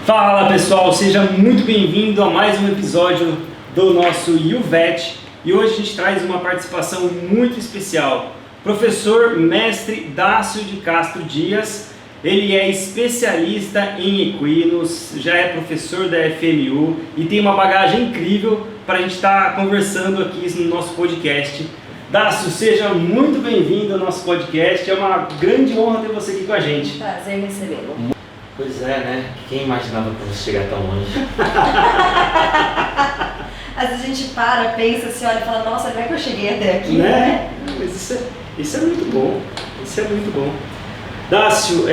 Fala pessoal, seja muito bem-vindo a mais um episódio do nosso UVET e hoje a gente traz uma participação muito especial. Professor Mestre Dácio de Castro Dias, ele é especialista em equinos, já é professor da FMU e tem uma bagagem incrível para a gente estar conversando aqui no nosso podcast. Dácio, seja muito bem-vindo ao nosso podcast, é uma grande honra ter você aqui com a gente. Prazer recebê-lo. Pois é, né? Quem imaginava que você chegar tão longe? Às vezes a gente para, pensa, se olha e fala, nossa, como é que eu cheguei até aqui, né? Mas isso é muito bom, isso é muito bom. Dácio,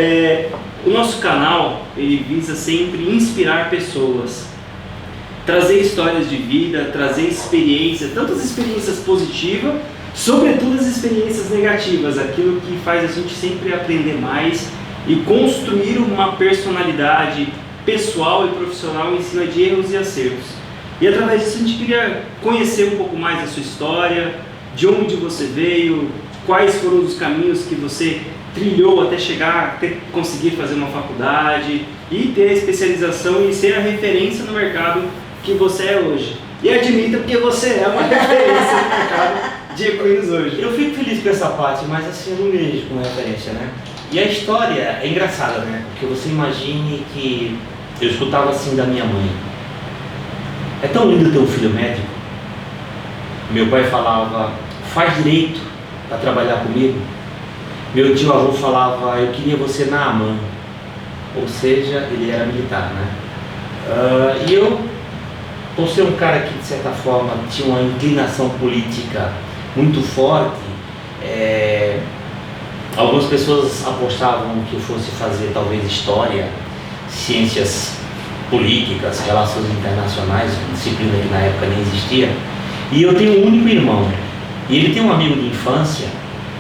o nosso canal, ele visa sempre inspirar pessoas, trazer histórias de vida, trazer experiências, tanto as experiências positivas, sobretudo as experiências negativas, aquilo que faz a gente sempre aprender mais e construir uma personalidade pessoal e profissional em cima de erros e acertos. E através disso a gente queria conhecer um pouco mais da sua história, de onde você veio, quais foram os caminhos que você trilhou até chegar, até conseguir fazer uma faculdade e ter a especialização e ser a referência no mercado que você é hoje. E admita porque você é uma referência no mercado de equinos hoje. Eu fico feliz com essa parte, mas assim eu não vejo como referência, né? E a história é engraçada, né? Porque você imagine que eu escutava assim da minha mãe: é tão lindo ter um filho médico. Meu pai falava: faz direito para trabalhar comigo. Meu tio avô falava: eu queria você na AMAN. Ou seja, ele era militar, né? E eu, por ser um cara que de certa forma tinha uma inclinação política muito forte, algumas pessoas apostavam que eu fosse fazer talvez história, ciências políticas, relações internacionais, disciplina que na época nem existia. E eu tenho um único irmão, e ele tem um amigo de infância,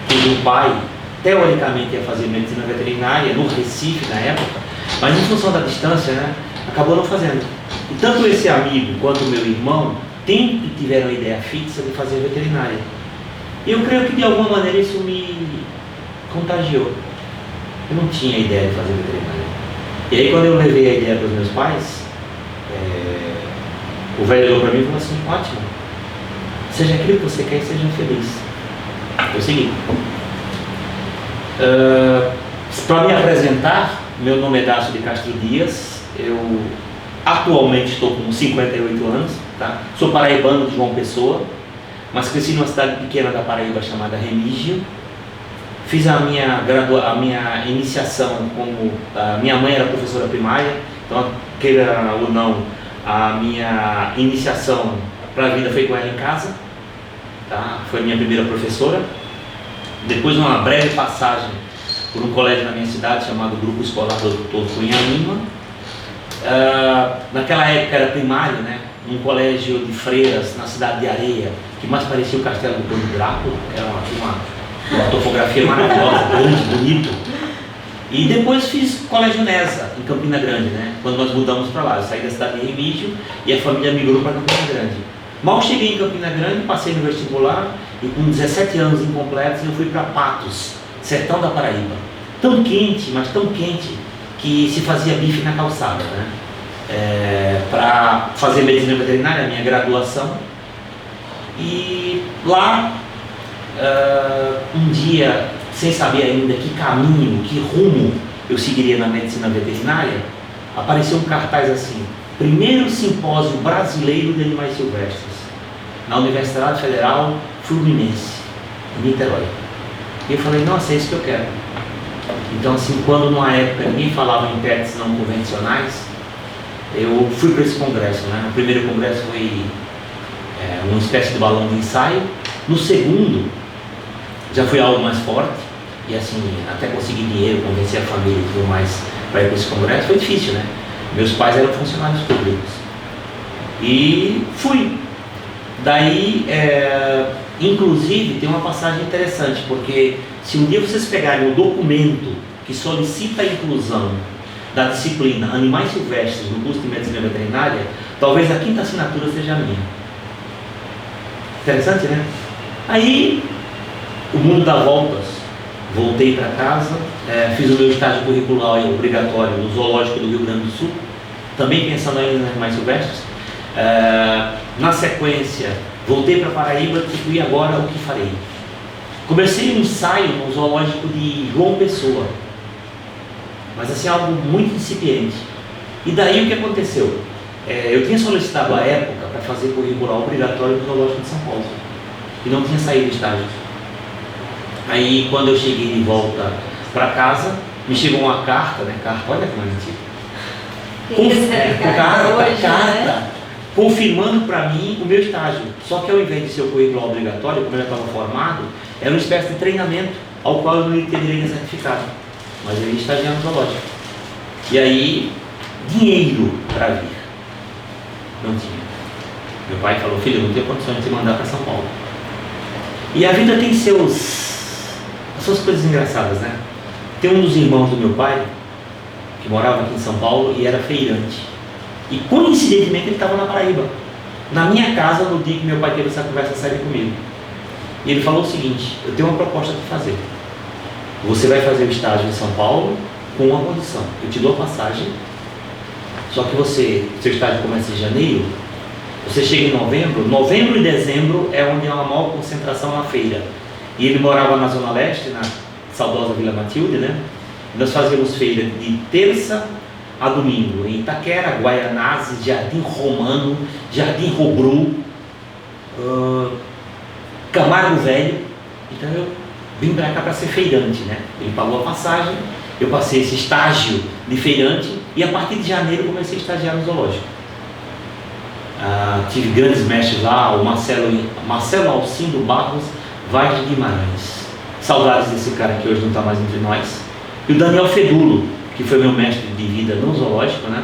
que o pai teoricamente ia fazer medicina veterinária no Recife na época, mas em função da distância, né, acabou não fazendo. E tanto esse amigo quanto o meu irmão sempre tiveram a ideia fixa de fazer veterinária. E eu creio que de alguma maneira isso me contagiou. Eu não tinha ideia de fazer veterinária. E aí quando eu levei a ideia para os meus pais, o velho olhou para mim e falou assim: ótimo, seja aquilo que você quer e seja feliz. Eu segui. Para me apresentar, meu nome é Dácio de Castro Dias, eu atualmente estou com 58 anos, tá? Sou paraibano de João Pessoa, mas cresci numa cidade pequena da Paraíba chamada Remígio. Fiz a minha iniciação como... minha mãe era professora primária, então, queira ou não, a minha iniciação para a vida foi com ela em casa, tá? Foi a minha primeira professora. Depois, uma breve passagem por um colégio na minha cidade chamado Grupo Escolar Dr. Cunha Lima. Naquela época era primário, né? Um colégio de freiras na cidade de Areia, que mais parecia o castelo do Conde Drácula, era uma topografia maravilhosa, grande, bonito. E depois fiz colégio Nesa, em Campina Grande, né? Quando nós mudamos para lá, eu saí da cidade de Remígio e a família migrou para Campina Grande. Mal cheguei em Campina Grande, passei no vestibular e com 17 anos incompletos eu fui para Patos, sertão da Paraíba. Tão quente, mas tão quente, que se fazia bife na calçada, né? Para fazer medicina veterinária, a minha graduação. E lá, um dia, sem saber ainda que caminho, que rumo eu seguiria na medicina veterinária, apareceu um cartaz assim: primeiro simpósio brasileiro de animais silvestres, na Universidade Federal Fluminense, em Niterói. E eu falei: nossa, é isso que eu quero. Então, assim, quando numa época ninguém falava em pets não convencionais, eu fui para esse congresso, né? O primeiro congresso foi uma espécie de balão de ensaio. No segundo, já foi algo mais forte, e assim, até conseguir dinheiro, convencer a família e tudo mais para ir para esse congresso, foi difícil, né? Meus pais eram funcionários públicos. E fui. Daí, inclusive, tem uma passagem interessante, porque se um dia vocês pegarem o documento que solicita a inclusão da disciplina Animais Silvestres no curso de Medicina Veterinária, talvez a 5ª assinatura seja a minha. Interessante, né? Aí, o mundo dá voltas. Voltei para casa, fiz o meu estágio curricular obrigatório no Zoológico do Rio Grande do Sul, também pensando ainda nos animais silvestres. Na sequência, voltei para Paraíba e agora o que farei? Comecei um ensaio no zoológico de João Pessoa, mas assim, algo muito incipiente. E daí o que aconteceu? Eu tinha solicitado à época para fazer curricular obrigatório no zoológico de São Paulo e não tinha saído do estágio. Aí quando eu cheguei de volta para casa, me chegou uma carta, né? Olha como é antigo. Carta, confirmando para mim o meu estágio. Só que ao invés de ser o currículo obrigatório, como eu já estava formado, era uma espécie de treinamento ao qual eu não teria certificado. Mas eu ia estagiar no zoológico. E aí, dinheiro para vir. Não tinha. Meu pai falou: filho, eu não tenho condições de te mandar para São Paulo. E a vida tem as suas coisas engraçadas, né? Tem um dos irmãos do meu pai que morava aqui em São Paulo e era feirante. E coincidentemente ele estava na Paraíba, na minha casa, no dia que meu pai teve essa conversa séria comigo. E ele falou o seguinte: eu tenho uma proposta para fazer. Você vai fazer o estágio em São Paulo com uma condição: eu te dou a passagem, só que seu estágio começa em janeiro, você chega em novembro e dezembro é onde há uma maior concentração na feira. E ele morava na Zona Leste, na saudosa Vila Matilde, né? E nós fazíamos feira de terça a domingo em Itaquera, Guaianazes, Jardim Romano, Jardim Robru, Camargo Velho. Então eu vim para cá para ser feirante, né? Ele pagou a passagem, eu passei esse estágio de feirante e a partir de janeiro comecei a estagiar no zoológico. Tive grandes mestres lá, o Marcelo Alcindo Barros Vaz de Guimarães. Saudades desse cara que hoje não está mais entre nós. E o Daniel Fedulo, que foi meu mestre de vida no zoológico, né?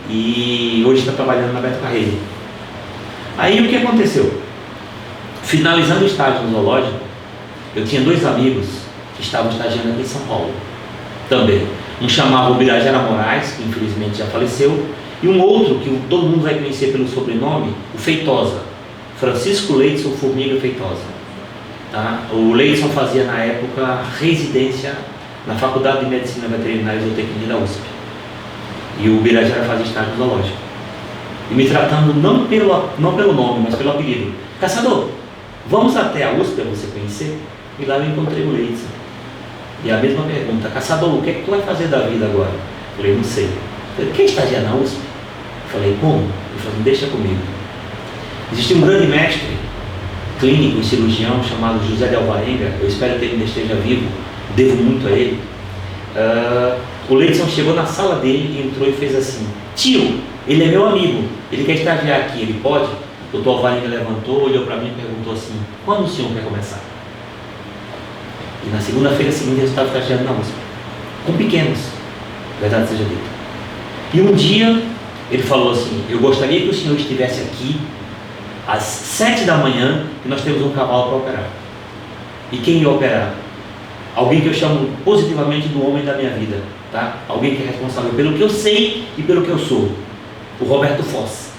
E hoje está trabalhando na Beto Carreiro. Aí o que aconteceu? Finalizando o estágio no zoológico, eu tinha dois amigos que estavam estagiando aqui em São Paulo também. Um chamava o Birajara Moraes, que infelizmente já faleceu, e um outro que todo mundo vai conhecer pelo sobrenome, o Feitosa, Francisco Leidson Formiga Feitosa. Tá? O Leidson fazia na época residência na Faculdade de Medicina Veterinária e Zootecnia da USP. E o Birajara fazia estágio no zoológico. E me tratando não pelo nome, mas pelo apelido: Caçador, vamos até a USP para você conhecer? E lá eu encontrei o Leidson. E a mesma pergunta: Caçador, o que é que tu vai fazer da vida agora? Eu falei: não sei. Ele: quer estagiar na USP? Eu falei: como? Ele falou: deixa comigo. Existia um grande mestre clínico e cirurgião chamado José de Alvarenga. Eu espero que ele ainda esteja vivo, devo muito a ele. O Leidson chegou na sala dele, entrou e fez assim: tio, ele é meu amigo, ele quer estagiar aqui, ele pode? O doutor Alvarenga levantou, olhou para mim e perguntou assim: quando o senhor quer começar? E na segunda-feira seguinte eu estava estagiando na USP, com pequenos, verdade seja dita. E um dia ele falou assim: eu gostaria que o senhor estivesse aqui às 7 da manhã, que nós temos um cavalo para operar. E quem ia operar? Alguém que eu chamo positivamente do homem da minha vida, tá? Alguém que é responsável pelo que eu sei e pelo que eu sou, o Roberto Foss.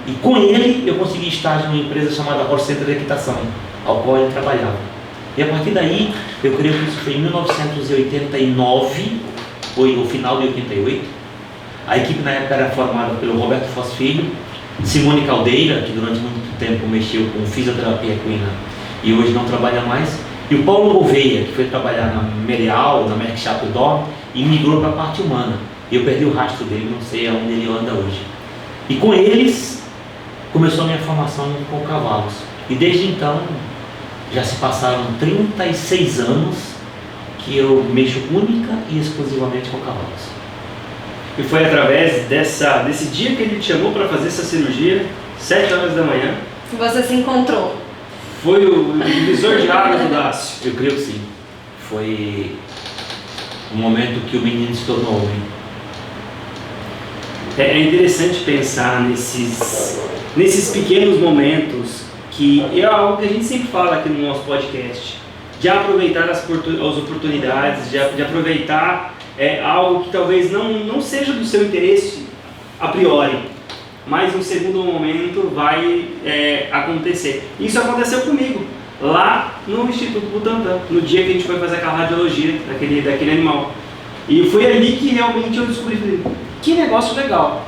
E com ele eu consegui estágio numa empresa chamada Horse Center de Equitação, ao qual ele trabalhava. E a partir daí, eu creio que isso foi em 1989, foi o final de 88. A equipe na época era formada pelo Roberto Foss Filho, Simone Caldeira, que durante muito tempo mexeu com fisioterapia equina e hoje não trabalha mais, e o Paulo Gouveia, que foi trabalhar na Merial, na Merck Chateau e migrou para a parte humana. E eu perdi o rastro dele, não sei aonde ele anda hoje. E com eles começou a minha formação com cavalos. E desde então já se passaram 36 anos que eu mexo única e exclusivamente com cavalos. E foi através desse dia que ele te chamou para fazer essa cirurgia, 7 horas da manhã. Que você se encontrou. Foi o divisor de águas do Dácio. Eu creio que sim. Foi o momento que o menino se tornou homem. É interessante pensar nesses pequenos momentos, que é algo que a gente sempre fala aqui no nosso podcast, de aproveitar as oportunidades, de aproveitar algo que talvez não seja do seu interesse a priori, mas no segundo momento vai acontecer. Isso aconteceu comigo, lá no Instituto Butantan, no dia que a gente foi fazer aquela radiologia daquele animal. E foi ali que realmente eu descobri, que negócio legal.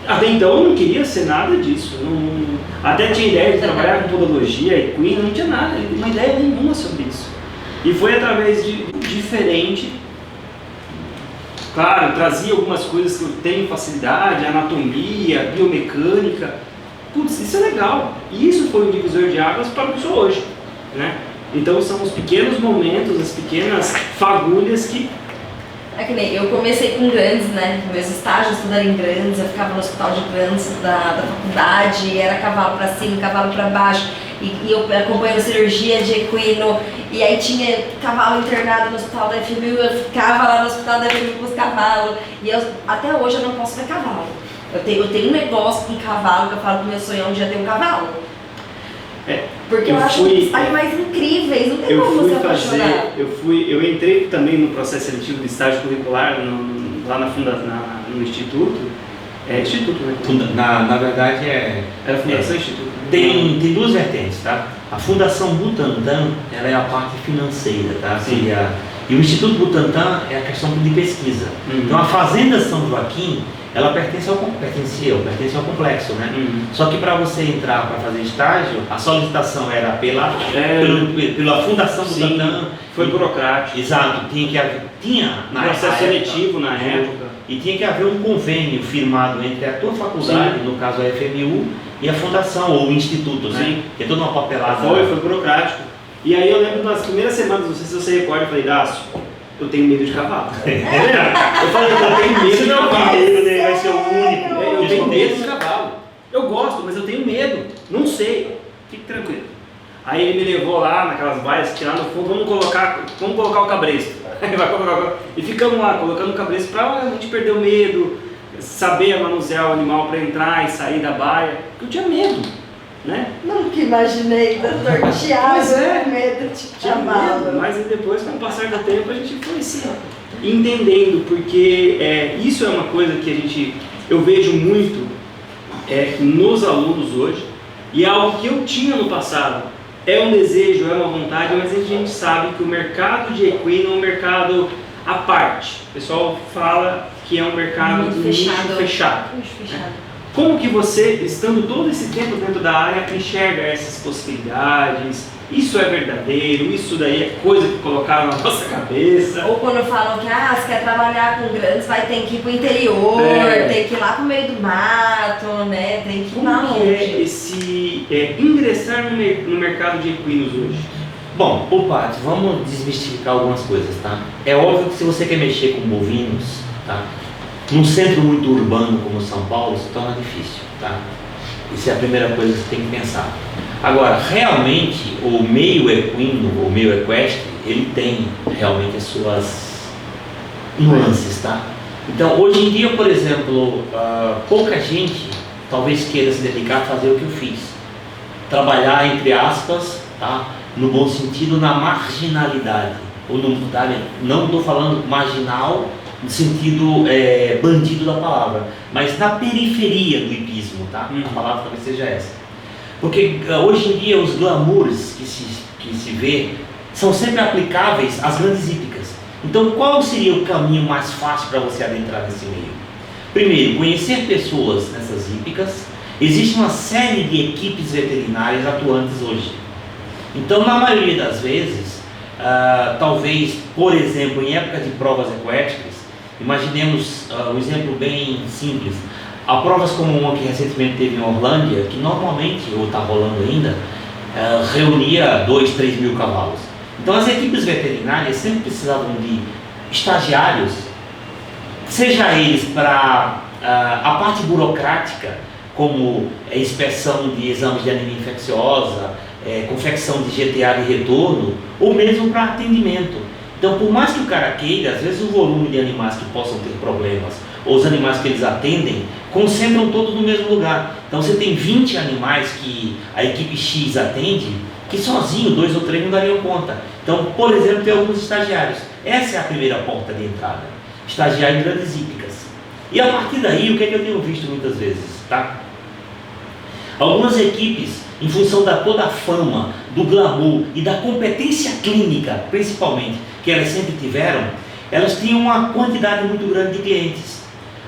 Até então eu não queria ser nada disso. Até tinha ideia de trabalhar com podologia, equino, não tinha nada, uma ideia nenhuma sobre isso. E foi através de diferente. Claro, trazia algumas coisas que eu tenho facilidade, anatomia, biomecânica. Putz, isso é legal. E isso foi um divisor de águas para o que sou hoje, né? Então são os pequenos momentos, as pequenas fagulhas que... É que nem eu comecei com grandes, né? Meus estágios tudo era em grandes, eu ficava no hospital de grandes da faculdade, era cavalo pra cima, cavalo pra baixo, e eu acompanhando cirurgia de equino, e aí tinha cavalo internado no hospital da FMU, eu ficava lá no hospital da FMU com os cavalos, e até hoje eu não posso ver cavalo. Eu tenho um negócio com cavalo, que eu falo que meu sonho é um dia ter um cavalo. Porque eu acho os animais incríveis, não tem como você apaixonar. Eu entrei também no processo seletivo de estágio curricular lá no Instituto. Instituto, né? Na verdade Era Fundação Instituto. Tem duas vertentes, tá? A Fundação Butantan, ela é a parte financeira, tá? E o Instituto Butantan é a questão de pesquisa. Então a Fazenda São Joaquim, ela pertence ao complexo, né? Só que para você entrar para fazer estágio, a solicitação era pela Fundação Butantan. Foi burocrático. Exato, tinha processo seletivo na época. E tinha que haver um convênio firmado entre a tua faculdade, no caso a FMU, e a fundação ou o instituto, né? Que é toda uma papelada. Foi burocrático. E aí eu lembro nas primeiras semanas, não sei se você recorda, eu falei, Dácio, eu tenho medo de cavalo. Eu falei, eu tenho medo de cavalo. Vai ser o único. Eu tenho medo de cavalo. Eu gosto, mas eu tenho medo. Não sei. Fique tranquilo. Aí ele me levou lá naquelas vaias que lá no fundo, vamos colocar o cabresto. E ficamos lá colocando o cabresto para a gente perder o medo, saber manusear o animal para entrar e sair da baia. Porque eu tinha medo, né? Nunca imaginei, doutor Tiago, medo de cavalo. Mas depois, com o passar do tempo, a gente foi assim, entendendo, porque isso é uma coisa que eu vejo muito nos alunos hoje, e é algo que eu tinha no passado. É um desejo, é uma vontade, mas a gente sabe que o mercado de equino é um mercado à parte. O pessoal fala que é um mercado de nicho fechado. Como que você, estando todo esse tempo dentro da área, enxerga essas possibilidades? Isso é verdadeiro? Isso daí é coisa que colocaram na nossa cabeça? Ou quando falam que se quer trabalhar com grandes, vai ter que ir pro interior, tem que ir lá pro meio do mato, né? Tem que ir lá longe. Como é esse ingressar no mercado de equinos hoje? Bom, por parte, vamos desmistificar algumas coisas, tá? É óbvio que se você quer mexer com bovinos, tá? Num centro muito urbano como São Paulo, se torna difícil, tá? Isso é a primeira coisa que você tem que pensar. Agora, realmente, o meio equino, o meio equestre, ele tem realmente as suas nuances, tá? Então, hoje em dia, por exemplo, pouca gente talvez queira se dedicar a fazer o que eu fiz. Trabalhar, entre aspas, tá? No bom sentido, na marginalidade. Ou não estou falando marginal no sentido bandido da palavra, mas na periferia do hipismo, tá? A palavra talvez seja essa. Porque hoje em dia os glamours que se vê são sempre aplicáveis às grandes hípicas. Então qual seria o caminho mais fácil para você adentrar nesse meio? Primeiro, conhecer pessoas nessas hípicas. Existe uma série de equipes veterinárias atuantes hoje. Então na maioria das vezes, talvez, por exemplo, em época de provas equestres, imaginemos um exemplo bem simples. Há provas como uma que recentemente teve em Orlândia, que normalmente, ou está rolando ainda, reunia 2, 3 mil cavalos. Então as equipes veterinárias sempre precisavam de estagiários, seja eles para a parte burocrática, como inspeção de exames de anemia infecciosa, confecção de GTA de retorno, ou mesmo para atendimento. Então, por mais que o cara queira, às vezes o volume de animais que possam ter problemas, ou os animais que eles atendem, concentram todos no mesmo lugar. Então você tem 20 animais que a equipe X atende, que sozinho 2 ou 3 não dariam conta. Então, por exemplo, tem alguns estagiários. Essa é a primeira porta de entrada. Estagiar em grandes hípicas. E a partir daí, o que é que eu tenho visto muitas vezes? Tá? Algumas equipes, em função da toda a fama, do glamour e da competência clínica, principalmente, que elas sempre tiveram, elas tinham uma quantidade muito grande de clientes.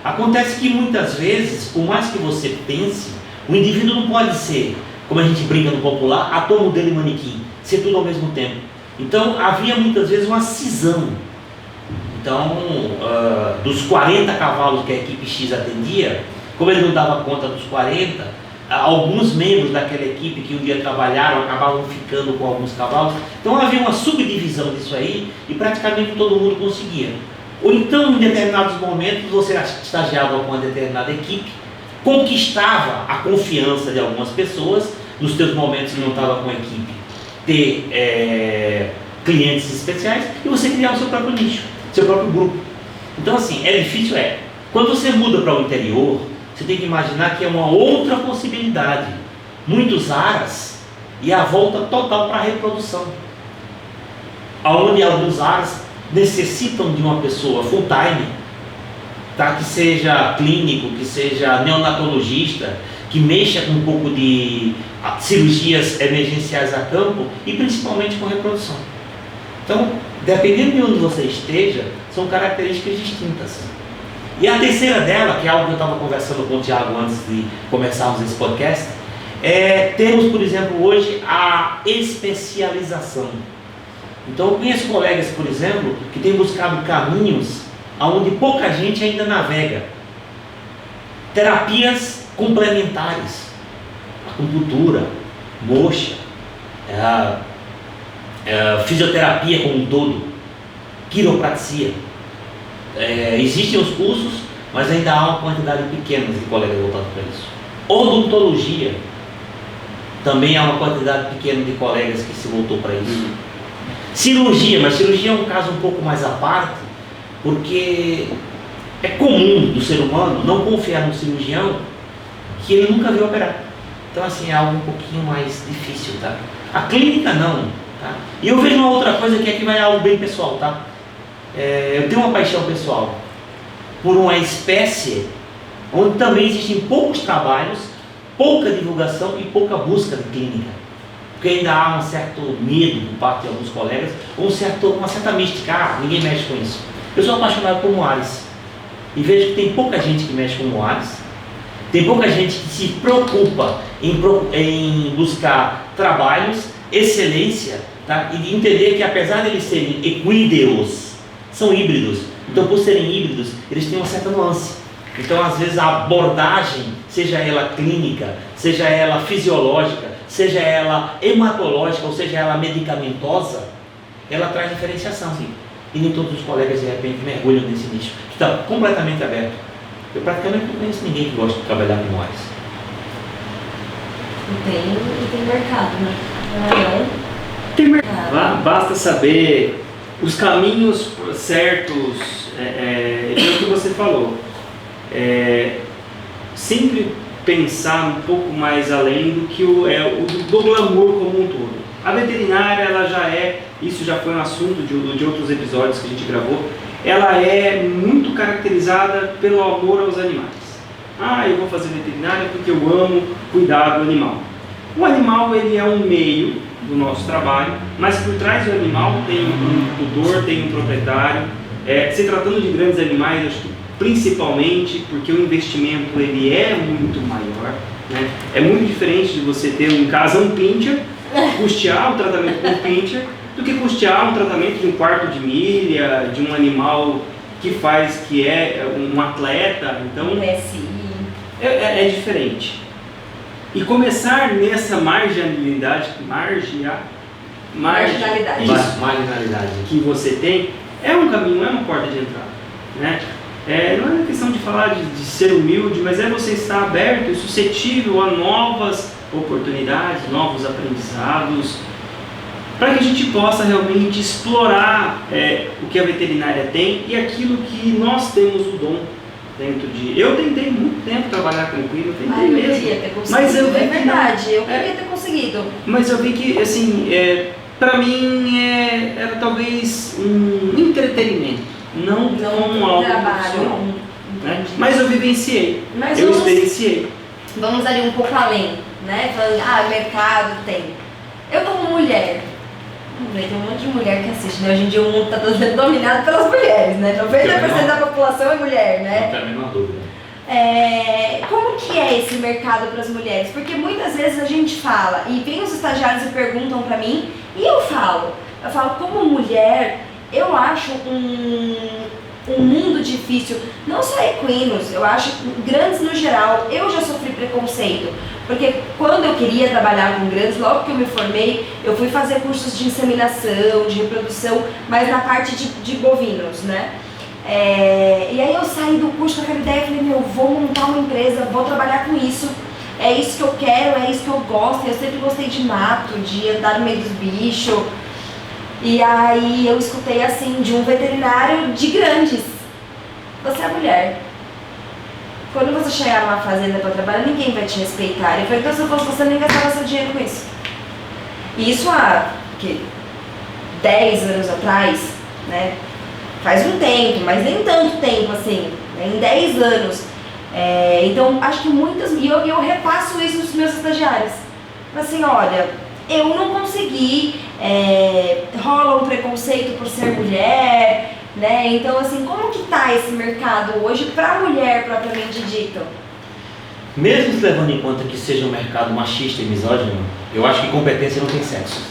Acontece que muitas vezes, por mais que você pense, o indivíduo não pode ser, como a gente brinca no popular, ator, modelo e manequim, ser tudo ao mesmo tempo. Então havia muitas vezes uma cisão. Então, dos 40 cavalos que a equipe X atendia, como ele não dava conta dos 40, alguns membros daquela equipe que um dia trabalharam acabavam ficando com alguns cavalos. Então havia uma subdivisão disso aí e praticamente todo mundo conseguia. Ou então, em determinados momentos, você estagiava com uma determinada equipe, conquistava a confiança de algumas pessoas, nos teus momentos que não estava com a equipe, ter clientes especiais, e você criar o seu próprio nicho, seu próprio grupo. Então assim, é difícil? Quando você muda para o interior, você tem que imaginar que é uma outra possibilidade. Muitos aras e a volta total para a reprodução. Onde alguns aras necessitam de uma pessoa full time, tá? Que seja clínico, que seja neonatologista, que mexa com um pouco de cirurgias emergenciais a campo e principalmente com reprodução. Então, dependendo de onde você esteja, são características distintas. E a terceira dela, que é algo que eu estava conversando com o Thiago antes de começarmos esse podcast, temos, por exemplo, hoje a especialização. Então, eu conheço colegas, por exemplo, que têm buscado caminhos onde pouca gente ainda navega. Terapias complementares, acupuntura, moxa, fisioterapia como um todo, quiropraxia. Existem os cursos, mas ainda há uma quantidade pequena de colegas voltados para isso. Odontologia, também há uma quantidade pequena de colegas que se voltou para isso. Cirurgia, mas cirurgia é um caso um pouco mais à parte, porque é comum do ser humano não confiar no cirurgião que ele nunca viu operar. Então assim, é algo um pouquinho mais difícil, tá? A clínica não, tá? E eu vejo uma outra coisa que aqui vai algo bem pessoal, tá? Eu tenho uma paixão pessoal por uma espécie onde também existem poucos trabalhos, pouca divulgação e pouca busca de clínica. Porque ainda há um certo medo por parte de alguns colegas, ou uma certa mística, ninguém mexe com isso. Eu sou apaixonado por moares e vejo que tem pouca gente que mexe com moares, tem pouca gente que se preocupa em buscar trabalhos, excelência, tá? E de entender que apesar de eles serem equídeos, são híbridos. Então, por serem híbridos, eles têm uma certa nuance. Então, às vezes, a abordagem, seja ela clínica, seja ela fisiológica, seja ela hematológica, ou seja ela medicamentosa, ela traz diferenciação. Sim. E nem todos os colegas, de repente, mergulham nesse nicho, que está completamente aberto. Eu praticamente não conheço ninguém que gosta de trabalhar com moares. E tem mercado, né? Tem mercado. Basta saber os caminhos certos, é o que você falou. Sempre pensar um pouco mais além do que do glamour como um todo. A veterinária, ela isso já foi um assunto de outros episódios que a gente gravou, ela é muito caracterizada pelo amor aos animais. Eu vou fazer veterinária porque eu amo cuidar do animal. O animal, ele é um meio do nosso trabalho, mas por trás do animal tem um tutor, tem um proprietário. Se tratando de grandes animais, acho que principalmente porque o investimento ele é muito maior, né? É muito diferente de você ter em casa um pincher, custear o tratamento com o pincher, do que custear um tratamento de um quarto de milha, de um animal que é um atleta. Então é diferente. E começar nessa marginalidade que você tem é um caminho, é uma porta de entrada, né? Não é questão de falar de ser humilde, mas é você estar aberto e suscetível a novas oportunidades, novos aprendizados, para que a gente possa realmente explorar o que a veterinária tem e aquilo que nós temos o dom dentro de... Eu tentei muito tempo trabalhar com equino, tentei mesmo. Eu queria ter conseguido, mas eu queria ter conseguido. Mas eu vi que, assim, para mim era talvez um entretenimento. Não algo profissional, né? Mas eu vivenciei, eu experienciei. Vamos ali um pouco além, né? Falando, mercado tem. Eu como mulher, Tem um monte de mulher que assiste, né? Hoje em dia o mundo está todo sendo dominado pelas mulheres, né? 90% da população é mulher, né? Não tem a menor dúvida. Como que é esse mercado para as mulheres? Porque muitas vezes a gente fala, e vem os estagiários e perguntam para mim, e eu falo, como mulher, eu acho um mundo difícil, não só equinos, eu acho grandes no geral. Eu já sofri preconceito, porque quando eu queria trabalhar com grandes, logo que eu me formei, eu fui fazer cursos de inseminação, de reprodução, mas na parte de bovinos, né? E aí eu saí do curso com aquela ideia e falei, vou montar uma empresa, vou trabalhar com isso, é isso que eu quero, é isso que eu gosto. Eu sempre gostei de mato, de andar no meio dos bichos. E aí eu escutei assim de um veterinário de grandes: você é mulher, quando você chegar numa fazenda para trabalhar, ninguém vai te respeitar. Eu falei, então se eu fosse você, nem gastava seu dinheiro com isso. E isso há 10 anos atrás, né? Faz um tempo, mas nem tanto tempo assim, né? Em 10 anos. Então acho que muitas, e eu repasso isso nos meus estagiários. Assim, olha, eu não consegui, rola um preconceito por ser mulher, né? Então assim, como que tá esse mercado hoje para a mulher propriamente dito? Mesmo levando em conta que seja um mercado machista e misógino, eu acho que competência não tem sexo,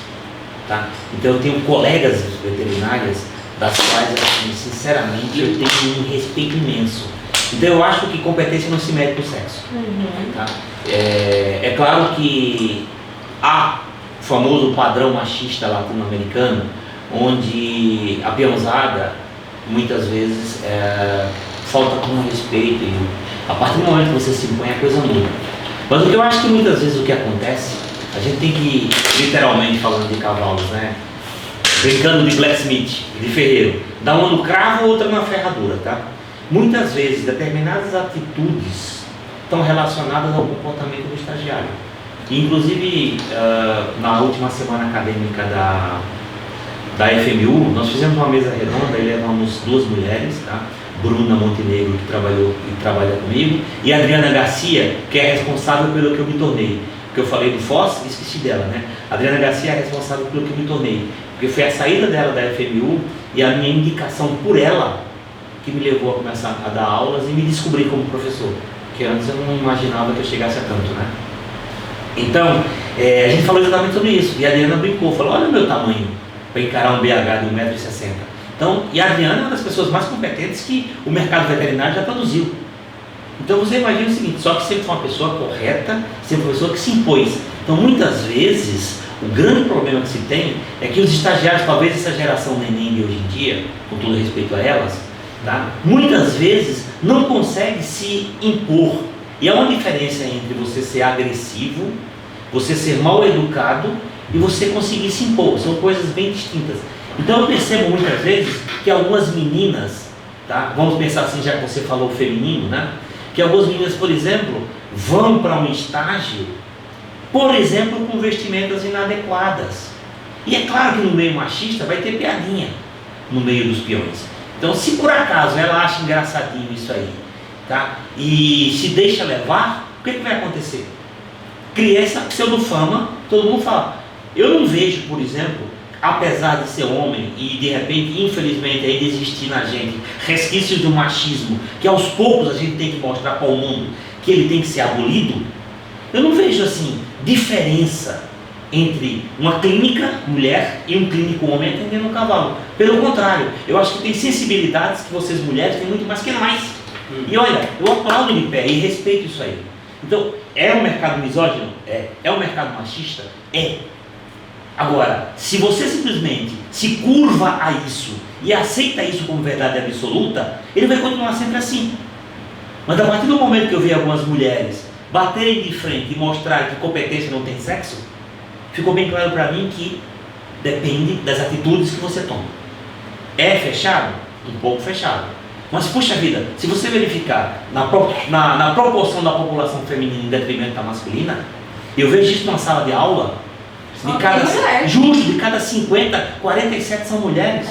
tá? Então eu tenho colegas veterinárias das quais, assim, sinceramente, eu tenho um respeito imenso. Então eu acho que competência não se mede por sexo. Tá? É claro que há o famoso padrão machista latino-americano, onde a peãozada muitas vezes falta com respeito, e a partir do momento que você se impõe, a coisa muda. Mas o que eu acho que muitas vezes o que acontece, a gente tem que, literalmente falando de cavalos, né? Brincando de blacksmith, de ferreiro, dá uma no cravo, outra na ferradura, tá? Muitas vezes determinadas atitudes estão relacionadas ao comportamento do estagiário. Inclusive, na última semana acadêmica da FMU, nós fizemos uma mesa redonda e levamos 2 mulheres, tá? Bruna Montenegro, que trabalha comigo, e Adriana Garcia, que é responsável pelo que eu me tornei. Porque eu falei do Foz e esqueci dela, né? A Adriana Garcia é responsável pelo que eu me tornei. Porque foi a saída dela da FMU e a minha indicação por ela que me levou a começar a dar aulas e me descobrir como professor. Porque antes eu não imaginava que eu chegasse a tanto, né? Então, a gente falou exatamente sobre isso. E a Adriana brincou, falou, olha o meu tamanho para encarar um BH de 1,60 m. Então, e a Adriana é uma das pessoas mais competentes que o mercado veterinário já produziu. Então você imagina o seguinte, só que sempre foi uma pessoa correta, sempre foi uma pessoa que se impôs. Então muitas vezes, o grande problema que se tem é que os estagiários, talvez essa geração neném de hoje em dia, com todo respeito a elas, tá? Muitas vezes não consegue se impor. E há uma diferença entre você ser agressivo, você ser mal educado e você conseguir se impor. São coisas bem distintas. Então eu percebo muitas vezes que algumas meninas, tá? Vamos pensar assim, já que você falou feminino, né? Que algumas meninas, por exemplo, vão para um estágio, por exemplo, com vestimentas inadequadas. E é claro que no meio machista vai ter piadinha no meio dos peões. Então, se por acaso ela acha engraçadinho isso aí, tá? E se deixa levar, o que vai acontecer? Cria essa pseudofama, todo mundo fala. Eu não vejo, por exemplo, apesar de ser homem e de repente, infelizmente, ainda existir na gente resquícios do machismo, que aos poucos a gente tem que mostrar para o mundo que ele tem que ser abolido, eu não vejo assim diferença entre uma clínica mulher e um clínico homem atendendo um cavalo. Pelo contrário, eu acho que tem sensibilidades que vocês mulheres têm muito mais que nós. E olha, eu aplaudo de pé e respeito isso aí. Então, é um mercado misógino? É um mercado machista? É. Agora, se você simplesmente se curva a isso e aceita isso como verdade absoluta, ele vai continuar sempre assim. Mas a partir do momento que eu vi algumas mulheres baterem de frente e mostrar que competência não tem sexo, ficou bem claro para mim que depende das atitudes que você toma. É fechado? Um pouco fechado. Mas puxa vida, se você verificar na proporção da população feminina em detrimento da masculina, eu vejo isso numa sala de aula, de cada 50, 47 são mulheres.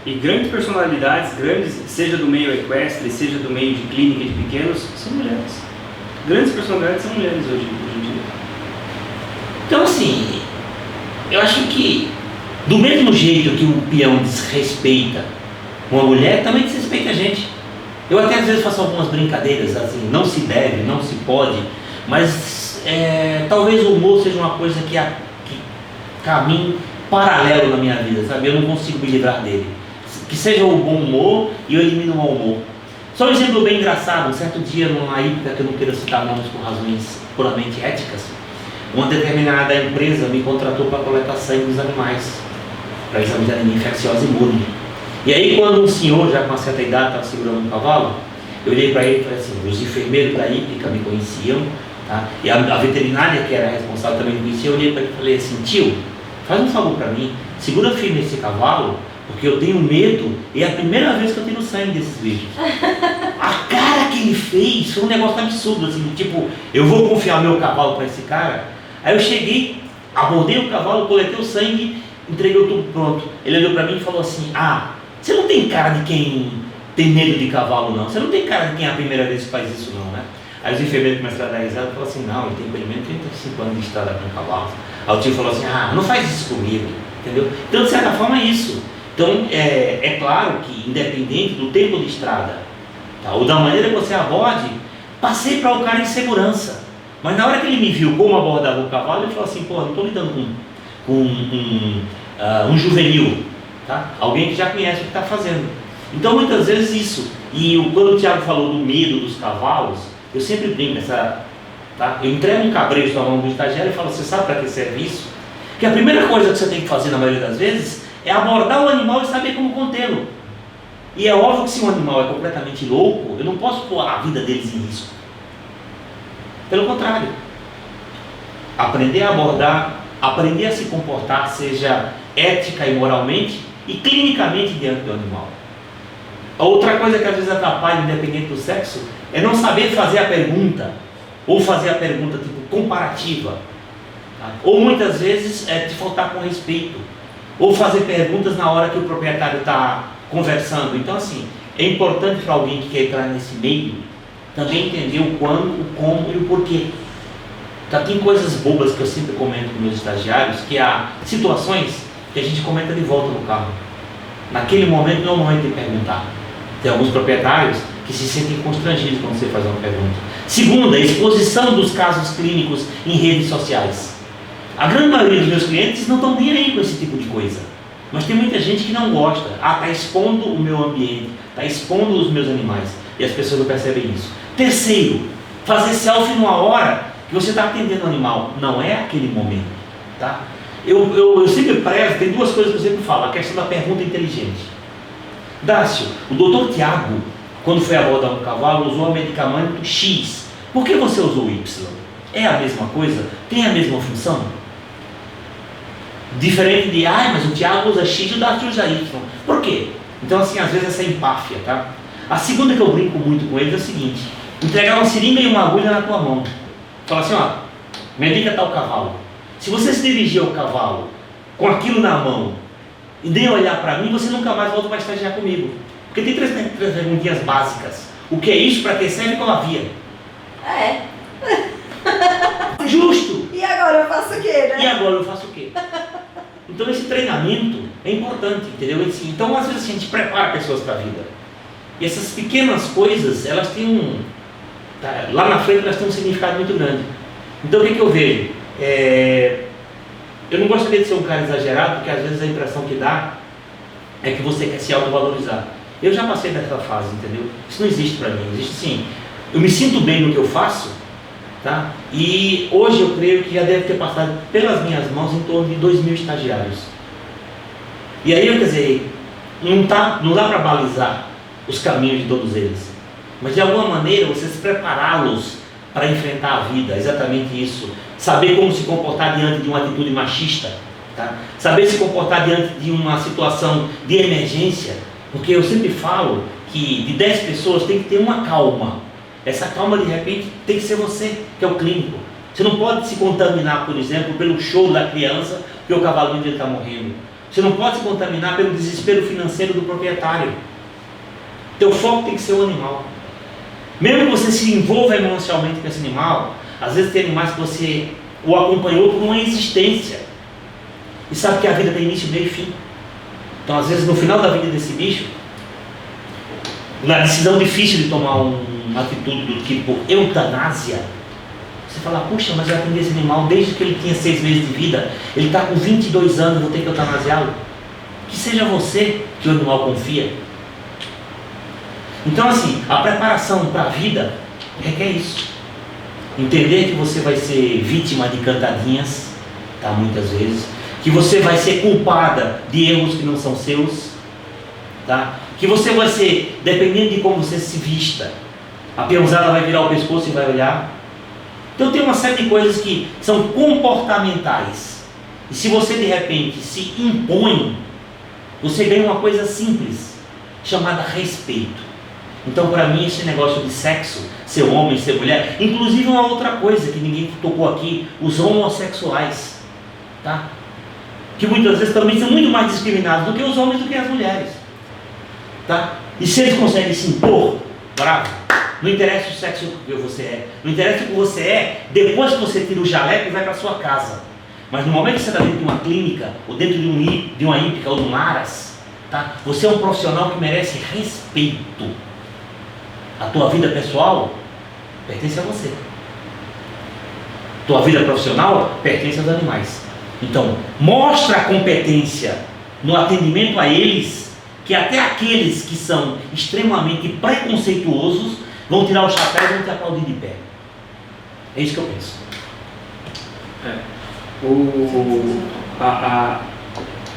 E grandes personalidades, seja do meio equestre, seja do meio de clínica de pequenos, são mulheres. Grandes personalidades são mulheres hoje em dia. Então assim, eu acho que Do mesmo jeito que o peão desrespeita uma mulher, também desrespeita a gente. Eu até às vezes faço algumas brincadeiras assim, não se deve, não se pode, mas talvez o humor seja uma coisa que caminhe paralelo na minha vida, sabe? Eu não consigo me livrar dele. Que seja o bom humor e eu elimino o mau humor. Só um exemplo bem engraçado, um certo dia, numa época que eu não quero citar nomes por razões puramente éticas, uma determinada empresa me contratou para coletar sangue dos animais, para exame de anemia infecciosa imune. E aí quando um senhor, já com uma certa idade, estava segurando um cavalo, eu olhei para ele e falei assim, os enfermeiros da hípica me conheciam, tá? E a veterinária que era responsável também me conhecia, eu olhei para ele e falei assim, tio, faz um favor para mim, segura firme esse cavalo, porque eu tenho medo, e é a primeira vez que eu tenho sangue desses bichos. A cara que ele fez foi um negócio absurdo, assim, tipo, eu vou confiar meu cavalo para esse cara? Aí eu cheguei, abordei o cavalo, coletei o sangue, entreguei tudo pronto. Ele olhou para mim e falou assim, você não tem cara de quem tem medo de cavalo não, você não tem cara de quem é a primeira vez que faz isso não, né? Aí os enfermeiros começaram a dar risada e falaram assim, não, ele tem pelo menos 35 anos de estrada com cavalo. Aí o tio falou assim, não faz isso comigo, entendeu? Então de certa forma é isso. Então é claro que independente do tempo de estrada, tá, ou da maneira que você aborde, passei para o cara em segurança. Mas na hora que ele me viu como abordava o cavalo, ele falou assim, pô, não estou lidando com um juvenil, tá? Alguém que já conhece o que está fazendo. Então muitas vezes isso. E quando o Thiago falou do medo dos cavalos, eu sempre brinco tá? Eu entrego um cabresto na mão do estagiário e falo, você sabe para que serve isso? Que a primeira coisa que você tem que fazer na maioria das vezes é abordar o animal e saber como contê-lo. E é óbvio que se um animal é completamente louco, eu não posso pôr a vida deles em risco. Pelo contrário, aprender a abordar, aprender a se comportar, seja ética e moralmente e clinicamente diante do animal. A outra coisa que às vezes atrapalha, independente do sexo, é não saber fazer a pergunta, ou fazer a pergunta tipo comparativa, tá? Ou muitas vezes te faltar com respeito, ou fazer perguntas na hora que o proprietário está conversando. Então assim, é importante para alguém que quer entrar nesse meio, também entender o quando, o como e o porquê. Tá, tem coisas bobas que eu sempre comento com meus estagiários, que há situações que a gente comenta de volta no carro. Naquele momento não é o momento de perguntar. Tem alguns proprietários que se sentem constrangidos quando você faz uma pergunta. Segunda, a exposição dos casos clínicos em redes sociais. A grande maioria dos meus clientes não estão nem aí com esse tipo de coisa. Mas tem muita gente que não gosta. Está expondo o meu ambiente, está expondo os meus animais. E as pessoas não percebem isso. Terceiro, fazer selfie numa hora que você está atendendo o animal. Não é aquele momento, tá? Eu sempre prezo, tem duas coisas que eu sempre falo. A questão da pergunta inteligente. Dácio, o doutor Tiago, quando foi abordar um cavalo, usou o medicamento X. Por que você usou Y? É a mesma coisa? Tem a mesma função? Diferente de, mas o Tiago usa X e o Dácio usa Y. Por quê? Então assim, às vezes essa empáfia, tá? A segunda que eu brinco muito com eles é o seguinte: entregar uma seringa e uma agulha na tua mão. Fala assim, medica tal cavalo. Se você se dirigir ao cavalo com aquilo na mão e nem olhar para mim, você nunca mais volta para estagiar comigo. Porque tem três perguntinhas básicas. O que é isso, para que serve e qual a via? Justo! E agora eu faço o quê, né? E agora eu faço o quê? Então esse treinamento é importante, entendeu? Então às vezes a gente prepara pessoas para a vida. E essas pequenas coisas, elas têm lá na frente elas têm um significado muito grande. Então o que eu vejo? Eu não gostaria de ser um cara exagerado, porque às vezes a impressão que dá é que você quer se autovalorizar. Eu já passei dessa fase, entendeu? Isso não existe para mim, existe sim. Eu me sinto bem no que eu faço, tá? E hoje eu creio que já deve ter passado pelas minhas mãos em torno de 2.000 estagiários. E aí, quer dizer, não dá para balizar os caminhos de todos eles, mas de alguma maneira você se prepará-los para enfrentar a vida, exatamente isso. Saber como se comportar diante de uma atitude machista, tá? Saber se comportar diante de uma situação de emergência, porque eu sempre falo que de 10 pessoas tem que ter uma calma. Essa calma de repente tem que ser você, que é o clínico. Você não pode se contaminar, por exemplo, pelo choro da criança, porque o cavalo dele está morrendo. Você não pode se contaminar pelo desespero financeiro do proprietário. Teu foco tem que ser o animal. Mesmo que você se envolva emocionalmente com esse animal, às vezes tem animais que você o acompanhou por uma existência. e sabe que a vida tem início, meio e fim. Então, às vezes, no final da vida desse bicho, na decisão difícil de tomar uma atitude do tipo eutanásia, você fala, puxa, mas eu atendi esse animal desde que ele tinha 6 meses de vida, ele está com 22 anos, vou ter que eutanasiá-lo. Que seja você que o animal confia. Então, assim, a preparação para a vida requer isso. Entender que você vai ser vítima de cantadinhas, tá, muitas vezes, que você vai ser culpada de erros que não são seus, tá? Que você vai ser, dependendo de como você se vista, a peãozada vai virar o pescoço e vai olhar. Então tem uma série de coisas que são comportamentais, e se você de repente se impõe, você ganha uma coisa simples, chamada respeito. Então, para mim, esse negócio de sexo, ser homem, ser mulher, inclusive uma outra coisa que ninguém tocou aqui, os homossexuais, tá? Que muitas vezes também são muito mais discriminados do que os homens, do que as mulheres, tá? E se eles conseguem se impor, bravo, não interessa o sexo que você é, não interessa o que você é, depois que você tira o jaleco e vai para sua casa. Mas no momento que você está dentro de uma clínica, ou dentro de uma hípica, ou de um aras, tá? Você é um profissional que merece respeito. A tua vida pessoal pertence a você. Tua vida profissional pertence aos animais. Então, mostra a competência no atendimento a eles, que até aqueles que são extremamente preconceituosos vão tirar o chapéu e vão te aplaudir de pé. É isso que eu penso.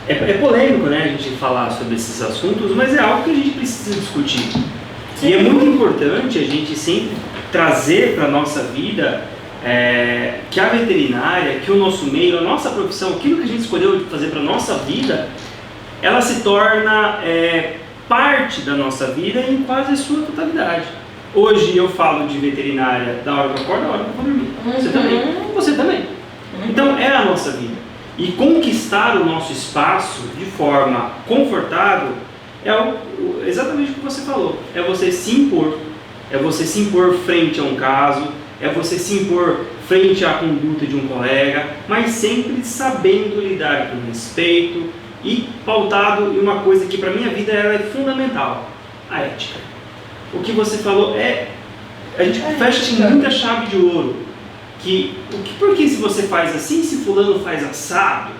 É polêmico, né, a gente falar sobre esses assuntos, mas é algo que a gente precisa discutir. Sim. E é muito importante a gente sempre trazer para a nossa vida que a veterinária, que o nosso meio, a nossa profissão, aquilo que a gente escolheu de fazer para a nossa vida, ela se torna parte da nossa vida em quase a sua totalidade. Hoje eu falo de veterinária da hora que eu acordo, da hora que eu vou dormir. Você também. Você também. Então é a nossa vida. E conquistar o nosso espaço de forma confortável é exatamente o que você falou. É você se impor. É você se impor frente a um caso. É você se impor frente à conduta de um colega. Mas sempre sabendo lidar com respeito e pautado em uma coisa que para a minha vida ela é fundamental. A ética. O que você falou a gente fecha com muita chave de ouro. Porque se você faz assim, se fulano faz assado,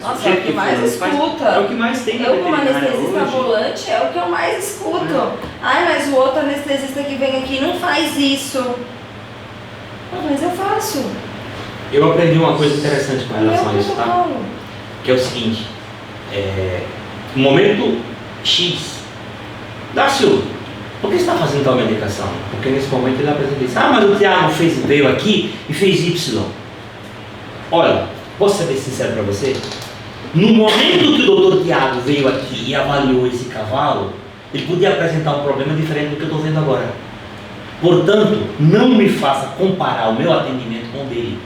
nossa, é o que mais escuta. É o que mais tem na Eu, como anestesista hoje. ambulante, é o que eu mais escuto. Ai, mas o outro anestesista que vem aqui não faz isso. Mas eu faço. Eu aprendi uma coisa interessante com relação a isso, tá? Que é o seguinte, no momento X, Dácio, por que você está fazendo tal medicação? Porque nesse momento ele apresenta isso. Ah, mas o Thiago veio aqui e fez Y. Olha, posso ser bem sincero para você? No momento que o doutor Thiago veio aqui e avaliou esse cavalo, ele podia apresentar um problema diferente do que eu estou vendo agora. Portanto, não me faça comparar o meu atendimento com o dele.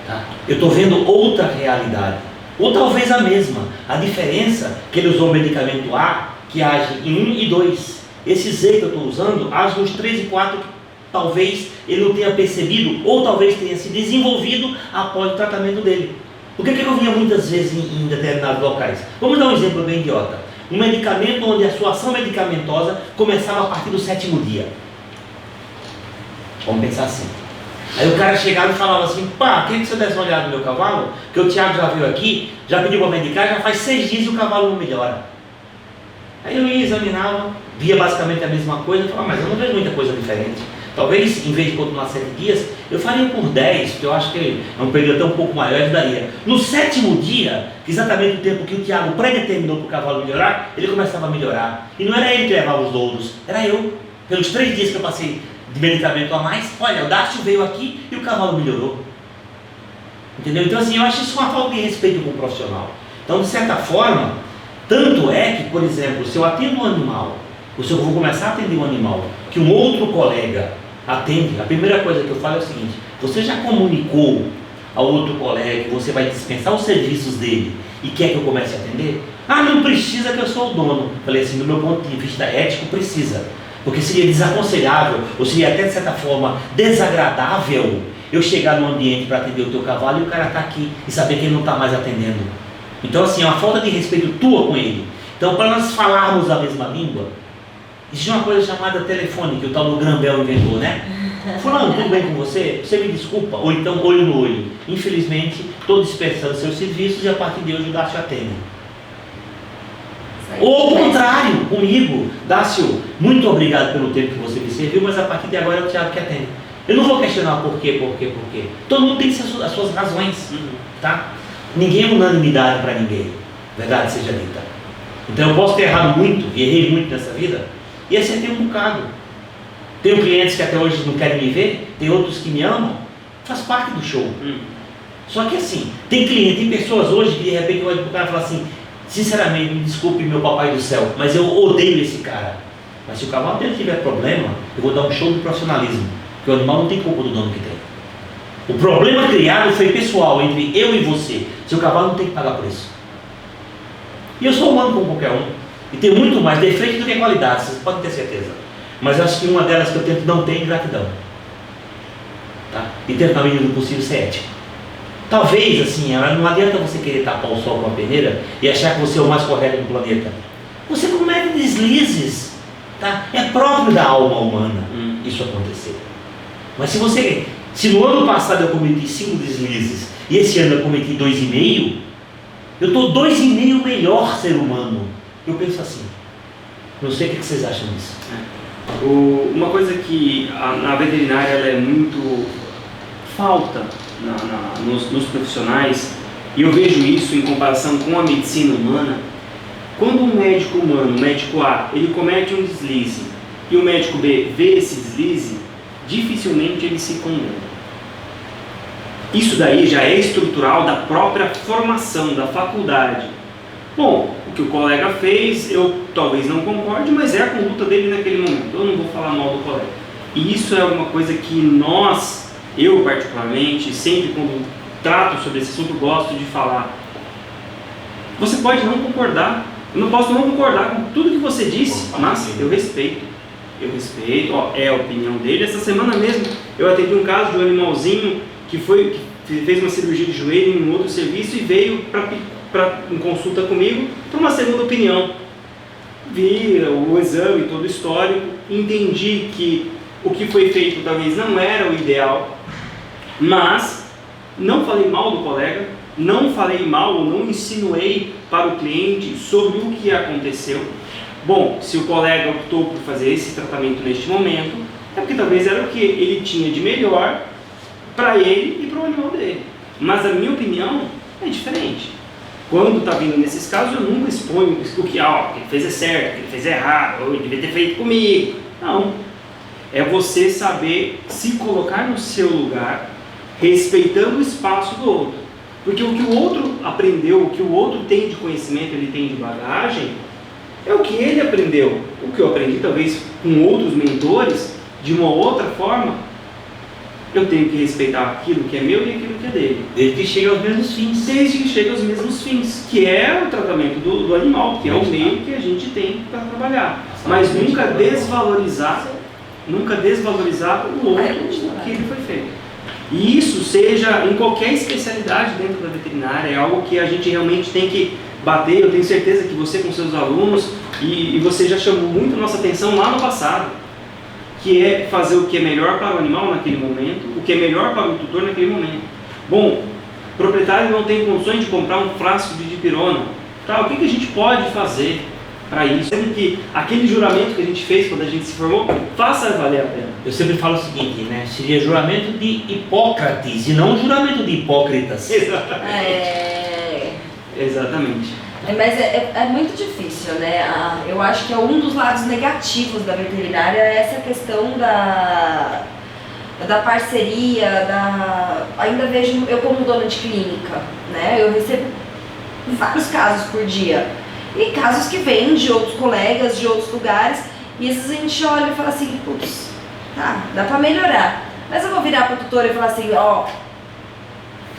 Tá? Eu estou vendo outra realidade. Ou talvez a mesma. A diferença é que ele usou o medicamento A, que age em 1 e 2. Esse Z que eu estou usando age nos 3 e 4, que talvez ele não tenha percebido, ou talvez tenha se desenvolvido após o tratamento dele. Por que eu vinha muitas vezes em determinados locais? Vamos dar um exemplo bem idiota. Um medicamento onde a sua ação medicamentosa começava a partir do 7º dia. Vamos pensar assim. Aí o cara chegava e falava assim, pá, queria que você desse uma olhada no meu cavalo, que o Thiago já veio aqui, já pediu para medicar, já faz 6 dias e o cavalo não melhora. Aí eu ia, examinava, via basicamente a mesma coisa, falava, mas eu não vejo muita coisa diferente. Talvez, em vez de continuar 7 dias, eu faria por 10, porque eu acho que é um período até um pouco maior, ajudaria. No 7º dia, exatamente o tempo que o Thiago predeterminou para o cavalo melhorar, ele começava a melhorar. E não era ele que levava os louros, era eu. Pelos 3 dias que eu passei de medicamento a mais, olha, o Dácio veio aqui e o cavalo melhorou. Entendeu? Então assim, eu acho isso uma falta de respeito com o profissional. Então, de certa forma, tanto é que, por exemplo, se eu atendo um animal, ou se eu vou começar a atender um animal que um outro colega atende, a primeira coisa que eu falo é o seguinte, você já comunicou ao outro colega que você vai dispensar os serviços dele e quer que eu comece a atender? Ah, não precisa, que eu sou o dono. Falei assim, do meu ponto de vista ético, precisa. Porque seria desaconselhável, ou seria até de certa forma desagradável, eu chegar no ambiente para atender o teu cavalo e o cara tá aqui e saber que ele não está mais atendendo. Então assim, é uma falta de respeito tua com ele. Então para nós falarmos a mesma língua, existe uma coisa chamada telefone, que o tal do Grambel inventou, né? Fulano, tudo bem com você? Você me desculpa? Ou então olho no olho. Infelizmente, estou dispensando seus serviços e a partir de hoje o Dácio atende. Ou ao contrário, comigo, Dácio, muito obrigado pelo tempo que você me serviu, mas a partir de agora é o Thiago que atende. Eu não vou questionar por quê. Todo mundo tem as suas razões, tá? Ninguém é unanimidade para ninguém, verdade seja dita. Então eu posso ter errado muito, e errei muito nessa vida, e acertei um bocado. Tenho clientes que até hoje não querem me ver, tem outros que me amam, faz parte do show. Só que assim, tem cliente, tem pessoas hoje que de repente eu olho pro cara e falo assim, sinceramente, me desculpe meu papai do céu, mas eu odeio esse cara. Mas se o cavalo dele tiver problema, eu vou dar um show de profissionalismo, porque o animal não tem culpa do dono que tem. O problema criado foi pessoal, entre eu e você. Seu cavalo não tem que pagar por isso. E eu sou humano como qualquer um. E tenho muito mais defeito do que qualidade, vocês podem ter certeza. Mas acho que uma delas que eu tento não ter é gratidão. Tá? E tento, na medida do possível, ser ético. Talvez, assim, não adianta você querer tapar o sol com a peneira e achar que você é o mais correto do planeta. Você comete deslizes. Tá? É próprio da alma humana isso acontecer. Mas se no ano passado eu cometi 5 deslizes e esse ano eu cometi 2,5, eu estou 2,5 melhor ser humano. Eu penso assim. Não sei o que vocês acham disso. Uma coisa que na veterinária ela é muito falta nos profissionais, e eu vejo isso em comparação com a medicina humana. Quando um médico humano, o médico A, ele comete um deslize e o médico B vê esse deslize, dificilmente ele se condena. Isso daí já é estrutural da própria formação, da faculdade. Bom, o que o colega fez, eu talvez não concorde, mas é a conduta dele naquele momento. Eu não vou falar mal do colega. E isso é uma coisa que eu particularmente, sempre quando trato sobre esse assunto, gosto de falar. Você pode não concordar, eu não posso não concordar com tudo que você disse, mas eu respeito. É a opinião dele. Essa semana mesmo eu atendi um caso de um animalzinho que fez uma cirurgia de joelho em um outro serviço e veio em consulta comigo para uma segunda opinião. Vi o exame, todo o histórico, entendi que o que foi feito talvez não era o ideal, mas não falei mal do colega, não falei mal ou não insinuei para o cliente sobre o que aconteceu. Bom, se o colega optou por fazer esse tratamento neste momento, é porque talvez era o que ele tinha de melhor para ele e para o animal dele. Mas a minha opinião é diferente. Quando está vindo nesses casos, eu nunca exponho o que ele fez é certo, o que ele fez é errado, ou ele devia ter feito comigo. Não. É você saber se colocar no seu lugar, respeitando o espaço do outro. Porque o que o outro aprendeu, o que o outro tem de conhecimento, ele tem de bagagem, é o que ele aprendeu. O que eu aprendi, talvez, com outros mentores, de uma outra forma, eu tenho que respeitar aquilo que é meu e aquilo que é dele. Desde que chegue aos mesmos fins. Desde que chegue aos mesmos fins, que é o tratamento do animal, que é o meio que a gente tem para trabalhar. Mas nunca desvalorizar o outro, o que ele foi feito. E isso seja em qualquer especialidade dentro da veterinária, é algo que a gente realmente tem que bater. Eu tenho certeza que você com seus alunos, e você já chamou muito a nossa atenção lá no passado, que é fazer o que é melhor para o animal naquele momento, o que é melhor para o tutor naquele momento. Bom, o proprietário não tem condições de comprar um frasco de dipirona. Tá, o que a gente pode fazer para isso? Sendo que aquele juramento que a gente fez quando a gente se formou, faça valer a pena. Eu sempre falo o seguinte, né? Seria juramento de Hipócrates e não juramento de hipócritas. Exatamente. Mas é muito difícil, né? Eu acho que é um dos lados negativos da veterinária é essa questão da parceria, ainda vejo, eu como dona de clínica, né? Eu recebo vários casos por dia. E casos que vêm de outros colegas, de outros lugares, e esses a gente olha e fala assim, putz, tá, dá pra melhorar. Mas eu vou virar pro tutor e falar assim, ó,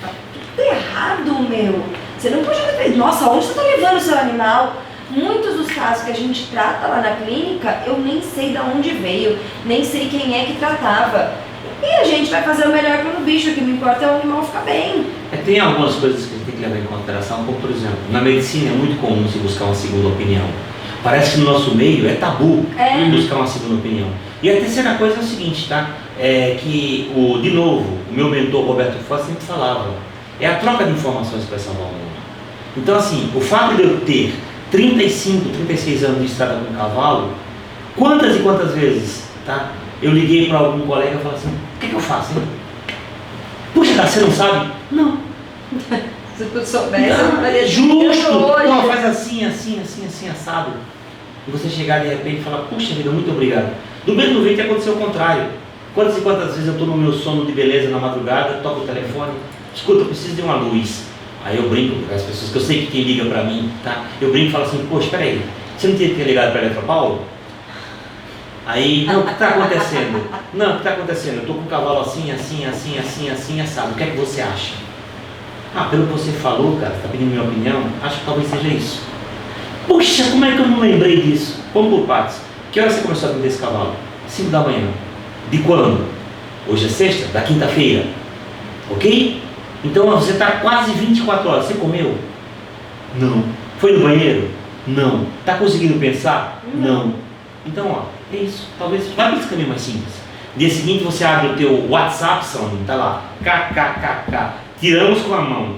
tá tudo errado, meu. Você não pode ver, nossa, onde você está levando o seu animal? Muitos dos casos que a gente trata lá na clínica, eu nem sei de onde veio, nem sei quem é que tratava. e a gente vai fazer o melhor pelo bicho, o que me importa é o animal ficar bem. Tem algumas coisas que a gente tem que levar em consideração, como por exemplo, na medicina é muito comum se buscar uma segunda opinião. Parece que no nosso meio é tabu buscar uma segunda opinião. E a terceira coisa é o seguinte, tá? É que, de novo, o meu mentor Roberto Foz sempre falava, é a troca de informações para salvar o mundo. Então assim, o fato de eu ter 35, 36 anos de estrada com cavalo, quantas e quantas vezes, tá? Eu liguei para algum colega e falei assim, o que eu faço, hein? Puxa, você não sabe? Não. Se tu soubesse, eu faria justo! hoje. Não, faz assim, assado. E você chegar de repente e falar, puxa vida, muito obrigado. Do mesmo jeito aconteceu o contrário. Quantas e quantas vezes eu estou no meu sono de beleza na madrugada, toco o telefone, escuta, eu preciso de uma luz. Aí eu brinco com as pessoas, que eu sei que quem liga para mim, tá? Eu brinco e falo assim, poxa, espera aí, você não tinha que ter ligado para a Eletropaulo? Aí, não, o que está acontecendo? Não, o que está acontecendo? Eu estou com o cavalo assim, assado. O que é que você acha? Ah, pelo que você falou, cara, está pedindo minha opinião, acho que talvez seja isso. Puxa, como é que eu não lembrei disso? Vamos por partes. Que hora você começou a vender esse cavalo? 5 da manhã. De quando? Hoje é sexta, da quinta-feira. Ok? Então você está quase 24 horas. Você comeu? Não. Foi no banheiro? Não. Está conseguindo pensar? Não. Então, ó, é isso. Talvez vai para esse caminho mais simples. Dia seguinte você abre o teu WhatsApp, Sandro, tá lá, kkkk, tiramos com a mão.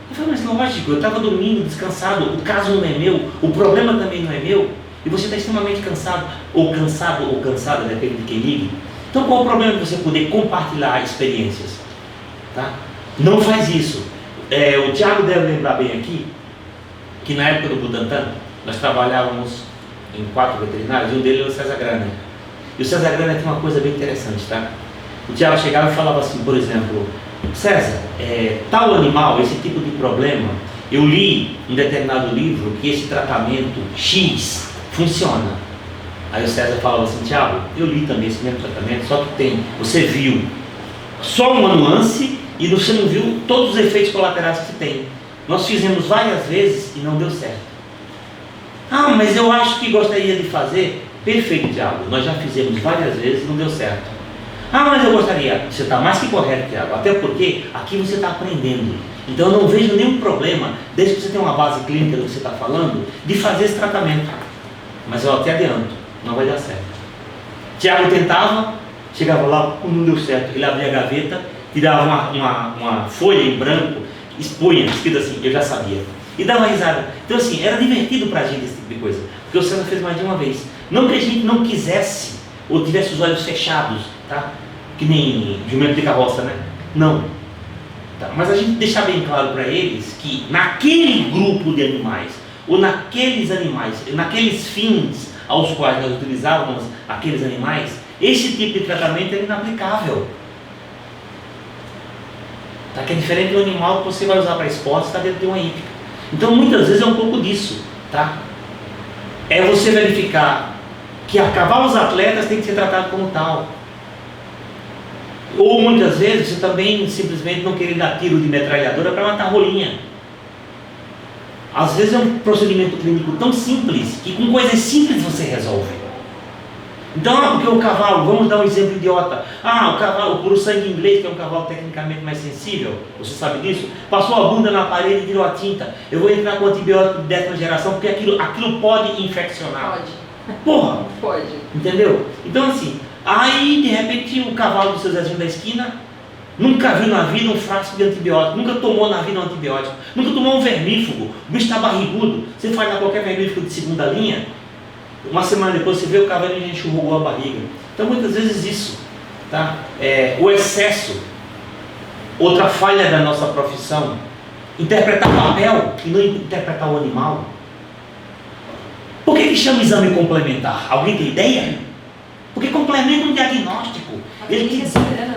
Eu falei, mas lógico, eu estava dormindo, descansado, o caso não é meu, o problema também não é meu, e você está extremamente cansado ou cansada, depende de quem ligue. Então qual o problema de você poder compartilhar experiências? Tá? Não faz isso. O Thiago deve lembrar bem aqui, que na época do Butantan, nós trabalhávamos em 4 veterinários, e um deles era o César Grana. E o César Grana tem uma coisa bem interessante, tá? O Thiago chegava e falava assim, por exemplo, César, tal animal, esse tipo de problema, eu li em determinado livro que esse tratamento X funciona. Aí o César falava assim, Thiago, eu li também esse mesmo tratamento, só que você viu só uma nuance e você não viu todos os efeitos colaterais que tem. Nós fizemos várias vezes e não deu certo. Ah, mas eu acho que gostaria de fazer. Perfeito, Thiago, nós já fizemos várias vezes e não deu certo. Ah, mas eu gostaria. Você está mais que correto, Thiago, até porque aqui você está aprendendo. Então eu não vejo nenhum problema, desde que você tenha uma base clínica do que você está falando, de fazer esse tratamento. Mas eu até adianto, não vai dar certo. Thiago tentava, chegava lá, não deu certo. Ele abria a gaveta, tirava uma folha em branco, expunha, escrito assim, eu já sabia. E dava risada. Então assim, era divertido pra gente esse tipo de coisa. Porque o César fez mais de uma vez. Não que a gente não quisesse, ou tivesse os olhos fechados, tá? Que nem jumento de carroça, né? Não. Tá? Mas a gente deixar bem claro para eles que naquele grupo de animais, ou naqueles animais, naqueles fins aos quais nós utilizávamos aqueles animais, esse tipo de tratamento é inaplicável. Tá? Que é diferente do animal que você vai usar para esporte, está dentro de uma hípica. Então muitas vezes é um pouco disso, tá? É você verificar que a cavalos atletas tem que ser tratado como tal. Ou muitas vezes você também simplesmente não querer dar tiro de metralhadora para matar rolinha. Às vezes é um procedimento clínico tão simples que com coisas simples você resolve. Então, porque o cavalo, vamos dar um exemplo idiota. O cavalo, o puro sangue inglês, que é um cavalo tecnicamente mais sensível, você sabe disso, passou a bunda na parede e virou a tinta. Eu vou entrar com antibiótico de 10ª geração, porque aquilo pode infeccionar. Pode. Porra! Pode. Entendeu? Então assim, aí de repente o cavalo do seu Zezinho da esquina nunca viu na vida um frasco de antibiótico, nunca tomou na vida um antibiótico, nunca tomou um vermífugo, o bicho está barrigudo, você faz na qualquer vermífugo de segunda linha, uma semana depois você vê o cavalo e enxurrugou a barriga. Então muitas vezes isso, tá? O excesso, outra falha da nossa profissão, interpretar papel e não interpretar o animal. Por que chama exame complementar? Alguém tem ideia? Porque complementa um diagnóstico. Ele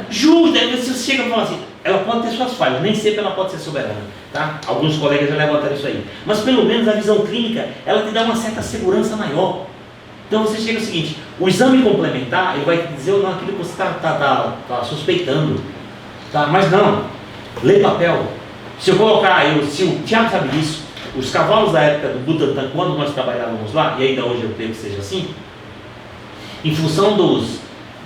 justo, aí você chega e fala assim, ela pode ter suas falhas, nem sempre ela pode ser soberana, tá? Alguns colegas já levantaram isso aí. Mas pelo menos a visão clínica, ela te dá uma certa segurança maior. Então você chega ao seguinte, o exame complementar, ele vai te dizer ou não aquilo que você está suspeitando. Tá? Mas não, lê papel. Se eu colocar, se o Thiago sabe disso, os cavalos da época do Butantan, quando nós trabalhávamos lá, e ainda hoje eu creio que seja assim, em função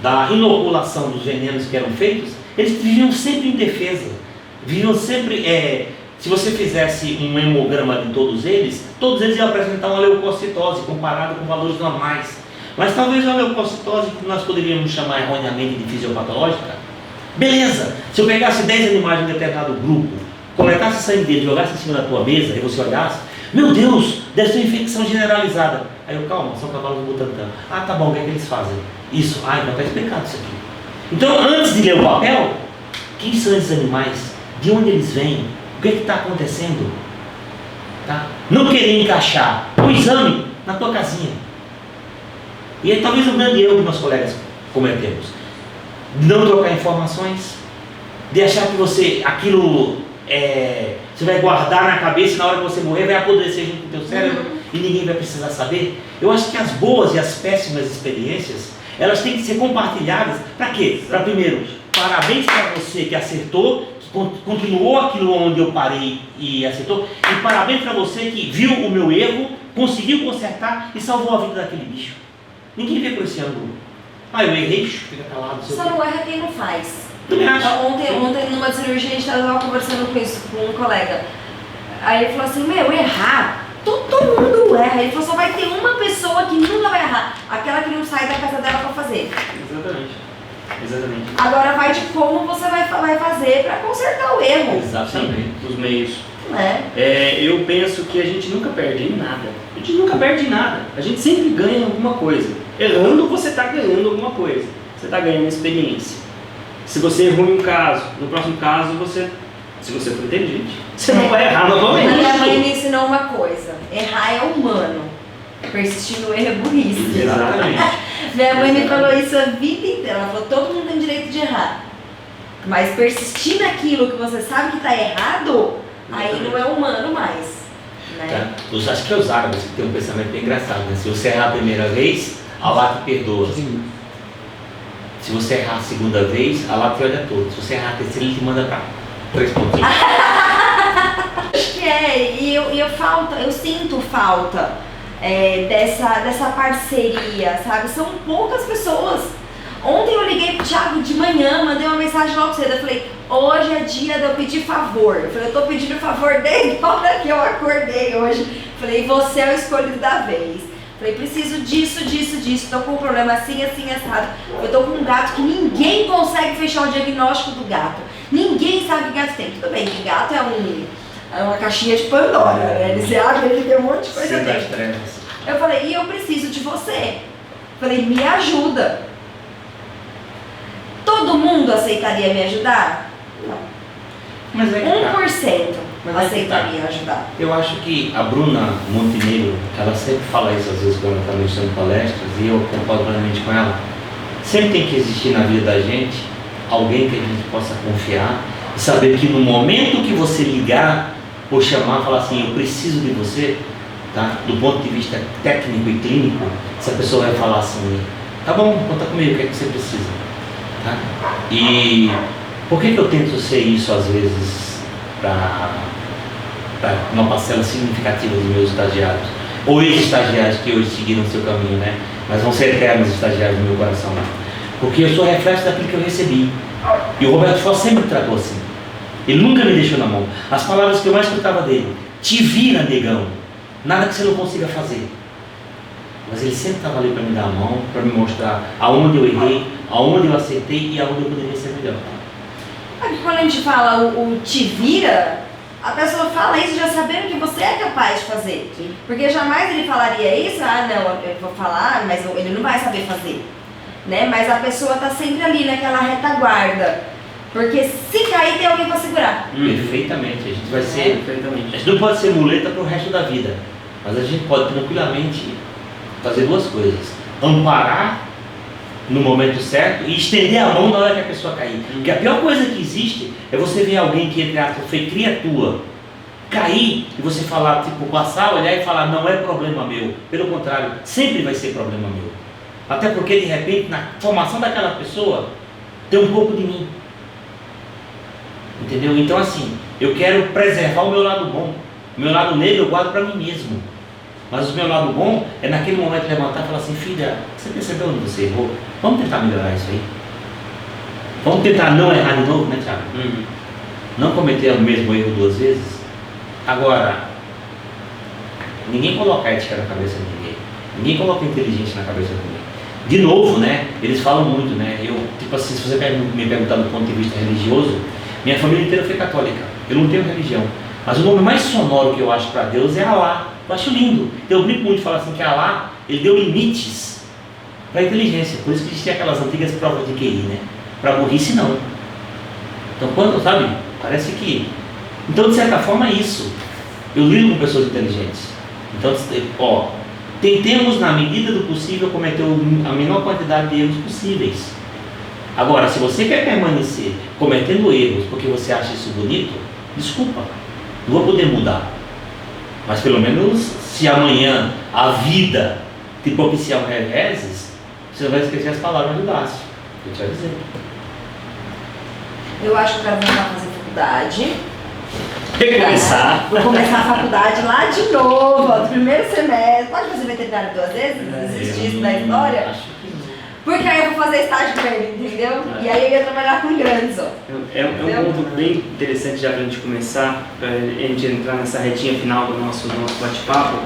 da inoculação dos venenos que eram feitos, eles viviam sempre em defesa, viviam sempre, se você fizesse um hemograma de todos eles iam apresentar uma leucocitose comparado com valores normais. Mas talvez a leucocitose, que nós poderíamos chamar erroneamente de fisiopatológica, beleza, se eu pegasse 10 animais de um determinado grupo, coletasse sangue dele, jogasse em cima da tua mesa e você olhasse, meu Deus, deve ser uma infecção generalizada. Aí eu, calma, são cavalos do Butantan. Ah, tá bom, o que é que eles fazem? Isso, então está explicado isso aqui. Então, antes de ler o papel, quem são esses animais? De onde eles vêm? O que está acontecendo? Tá? Não querer encaixar o exame na tua casinha. E é talvez o grande erro que meus colegas cometemos. Não trocar informações, de achar que você, aquilo, você vai guardar na cabeça e na hora que você morrer vai apodrecer junto com o teu cérebro e ninguém vai precisar saber. Eu acho que as boas e as péssimas experiências, elas têm que ser compartilhadas. Para quê? Para primeiro, parabéns para você que acertou, que continuou aquilo onde eu parei e acertou, e parabéns para você que viu o meu erro, conseguiu consertar e salvou a vida daquele bicho. Ninguém vê por esse ângulo. Eu errei, fica calado. Só não erra quem não faz. Também acho. Ontem numa cirurgia a gente estava conversando com isso com um colega. Aí ele falou assim, errar, todo mundo erra. Ele falou, só vai ter uma pessoa que nunca vai errar, aquela que não sai da casa dela para fazer. Exatamente. Agora vai de como você vai fazer para consertar o erro. Exatamente. Os meios. Né? Eu penso que a gente nunca perde em nada. A gente nunca perde em nada. A gente sempre ganha alguma coisa. Errando, você está ganhando alguma coisa. Você está ganhando experiência. Se você errou em um caso, no próximo caso, se você for inteligente, você não vai errar novamente. A minha mãe me ensinou uma coisa: errar é humano, persistir no erro é burrice. Exatamente. Minha mãe me falou isso a vida inteira. Ela falou: todo mundo tem direito de errar, mas persistir naquilo que você sabe que está errado, aí não é humano mais. Né? Tá. Acho que é os árabes que têm um pensamento bem engraçado, né? Se você errar a primeira vez, Allah te perdoa. Se você errar a segunda vez, Allah te olha todo. Se você errar a terceira, ele te manda para 3 pontos. Acho que eu sinto falta dessa parceria, sabe? São poucas pessoas. Ontem eu liguei pro Thiago de manhã, mandei uma mensagem logo cedo. Eu falei, hoje é dia de eu pedir favor. Eu falei, eu tô pedindo favor desde a hora que eu acordei hoje. Eu falei, você é o escolhido da vez. Eu falei, preciso disso. Tô com um problema assim, assado. Eu tô com um gato que ninguém consegue fechar o diagnóstico do gato. Ninguém sabe que gato tem. Tudo bem, que gato é uma caixinha de Pandora, né? Eles abrem, ele tem um monte de coisa dentro. Eu falei, e eu preciso de você. Eu falei, me ajuda. Todo mundo aceitaria me ajudar? Não. Mas 1% aceitaria ajudar. Eu acho que a Bruna Montenegro, ela sempre fala isso às vezes quando ela está ministrando palestras, e eu concordo plenamente com ela. Sempre tem que existir na vida da gente alguém que a gente possa confiar e saber que no momento que você ligar ou chamar, falar assim, eu preciso de você, tá? Do ponto de vista técnico e clínico, essa pessoa vai falar assim, tá bom, conta comigo, o que é que você precisa? Tá? E por que eu tento ser isso às vezes para uma parcela significativa dos meus estagiários, ou ex-estagiários que hoje seguiram o seu caminho, né? Mas vão ser eternos estagiários no meu coração, né? Porque eu sou reflexo daquilo que eu recebi. E o Roberto Foz sempre me tratou assim. Ele nunca me deixou na mão. As palavras que eu mais escutava dele, te vira, negão, nada que você não consiga fazer. Mas ele sempre estava ali para me dar a mão, para me mostrar aonde eu errei, aonde eu acertei e aonde eu poderia ser melhor. Aqui quando a gente fala o te vira, a pessoa fala isso já sabendo que você é capaz de fazer. Sim. Porque jamais ele falaria isso, não, eu vou falar, mas ele não vai saber fazer. Né? Mas a pessoa está sempre ali naquela retaguarda. Porque se cair tem alguém para segurar. Perfeitamente, a gente vai ser. A gente não pode ser muleta para o resto da vida, mas a gente pode tranquilamente fazer duas coisas: amparar no momento certo e estender a mão na hora que a pessoa cair. Porque a pior coisa que existe é você ver alguém que, entre aspas, foi cria tua, cair e você falar, tipo, passar, olhar e falar, não é problema meu. Pelo contrário, sempre vai ser problema meu. Até porque, de repente, na formação daquela pessoa, tem um pouco de mim. Entendeu? Então, assim, eu quero preservar o meu lado bom. O meu lado negro eu guardo para mim mesmo. Mas o meu lado bom é naquele momento levantar e falar assim, filha, você percebeu onde você errou? Vamos tentar melhorar isso aí. Vamos tentar não errar de novo, né, Thiago? Não cometer o mesmo erro 2 vezes. Agora, ninguém coloca ética na cabeça de ninguém. Ninguém coloca inteligência na cabeça de ninguém. De novo, né? Eles falam muito, né? Eu, tipo assim, se você me perguntar do ponto de vista religioso, minha família inteira foi católica. Eu não tenho religião. Mas o nome mais sonoro que eu acho para Deus é Alá. Eu acho lindo. Eu brinco muito de falar assim que Alá, ele deu limites para a inteligência. Por isso que existem aquelas antigas provas de QI, né? Para burrice não. Então quando, sabe? Parece que... Então de certa forma é isso. Eu lido com pessoas inteligentes. Então, ó, tentemos na medida do possível cometer a menor quantidade de erros possíveis. Agora, se você quer permanecer cometendo erros porque você acha isso bonito, desculpa, não vou poder mudar. Mas pelo menos se amanhã a vida te propiciar um reveses, você não vai esquecer as palavras do Dácio. Eu te avisei. Eu acho que eu quero voltar a fazer faculdade. Recomeçar. Vou começar a faculdade lá de novo, ó, do primeiro semestre. Pode fazer veterinário 2 vezes? Existe isso na história? Acho que não. Porque aí eu vou fazer estágio com ele, entendeu? E aí eu ia trabalhar com grandes, ó. É um ponto bem interessante já para a gente começar, para a gente entrar nessa retinha final do nosso bate-papo.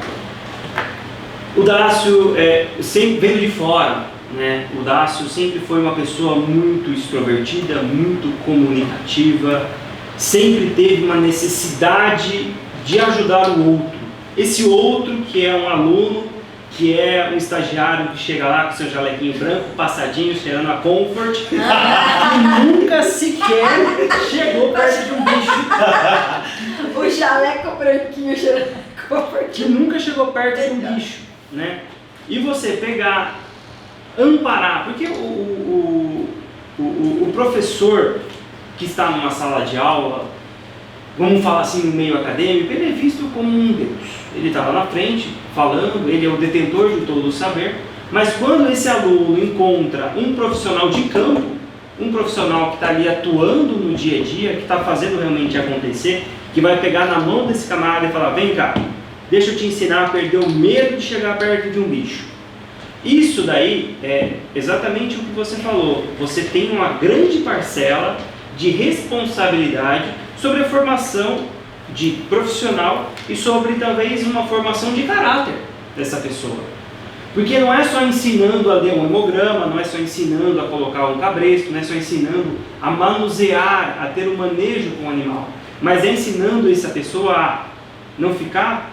O Dácio, sempre vendo de fora, né? O Dácio sempre foi uma pessoa muito extrovertida, muito comunicativa, sempre teve uma necessidade de ajudar o outro. Esse outro que é um aluno, que é um estagiário que chega lá com seu jalequinho branco, passadinho, cheirando a Comfort, que nunca sequer chegou perto de um bicho. O jaleco branquinho cheirando a Comfort. Que nunca chegou perto de um bicho, né? E você pegar, amparar, porque o professor que está numa sala de aula, vamos falar assim no meio acadêmico, ele é visto como um Deus. Ele estava na frente, falando, ele é o detentor de todo o saber, mas quando esse aluno encontra um profissional de campo, um profissional que está ali atuando no dia a dia, que está fazendo realmente acontecer, que vai pegar na mão desse camarada e falar, vem cá, deixa eu te ensinar a perder o medo de chegar perto de um bicho. Isso daí é exatamente o que você falou, você tem uma grande parcela de responsabilidade sobre a formação de profissional e sobre talvez uma formação de caráter dessa pessoa. Porque não é só ensinando a ler um hemograma, não é só ensinando a colocar um cabresto, não é só ensinando a manusear, a ter um manejo com o animal, mas é ensinando essa pessoa a não ficar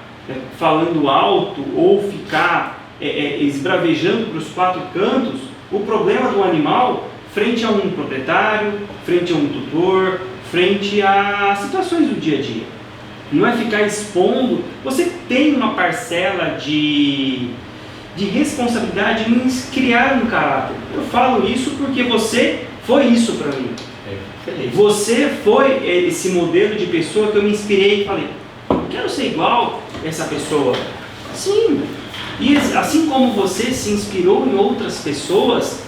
falando alto ou ficar esbravejando para os 4 cantos o problema do animal frente a um proprietário, frente a um tutor, frente a situações do dia a dia. Não é ficar expondo. Você tem uma parcela de responsabilidade em criar um caráter. Eu falo isso porque você foi isso para mim. Você foi esse modelo de pessoa que eu me inspirei e falei, eu quero ser igual a essa pessoa. Sim. E assim como você se inspirou em outras pessoas,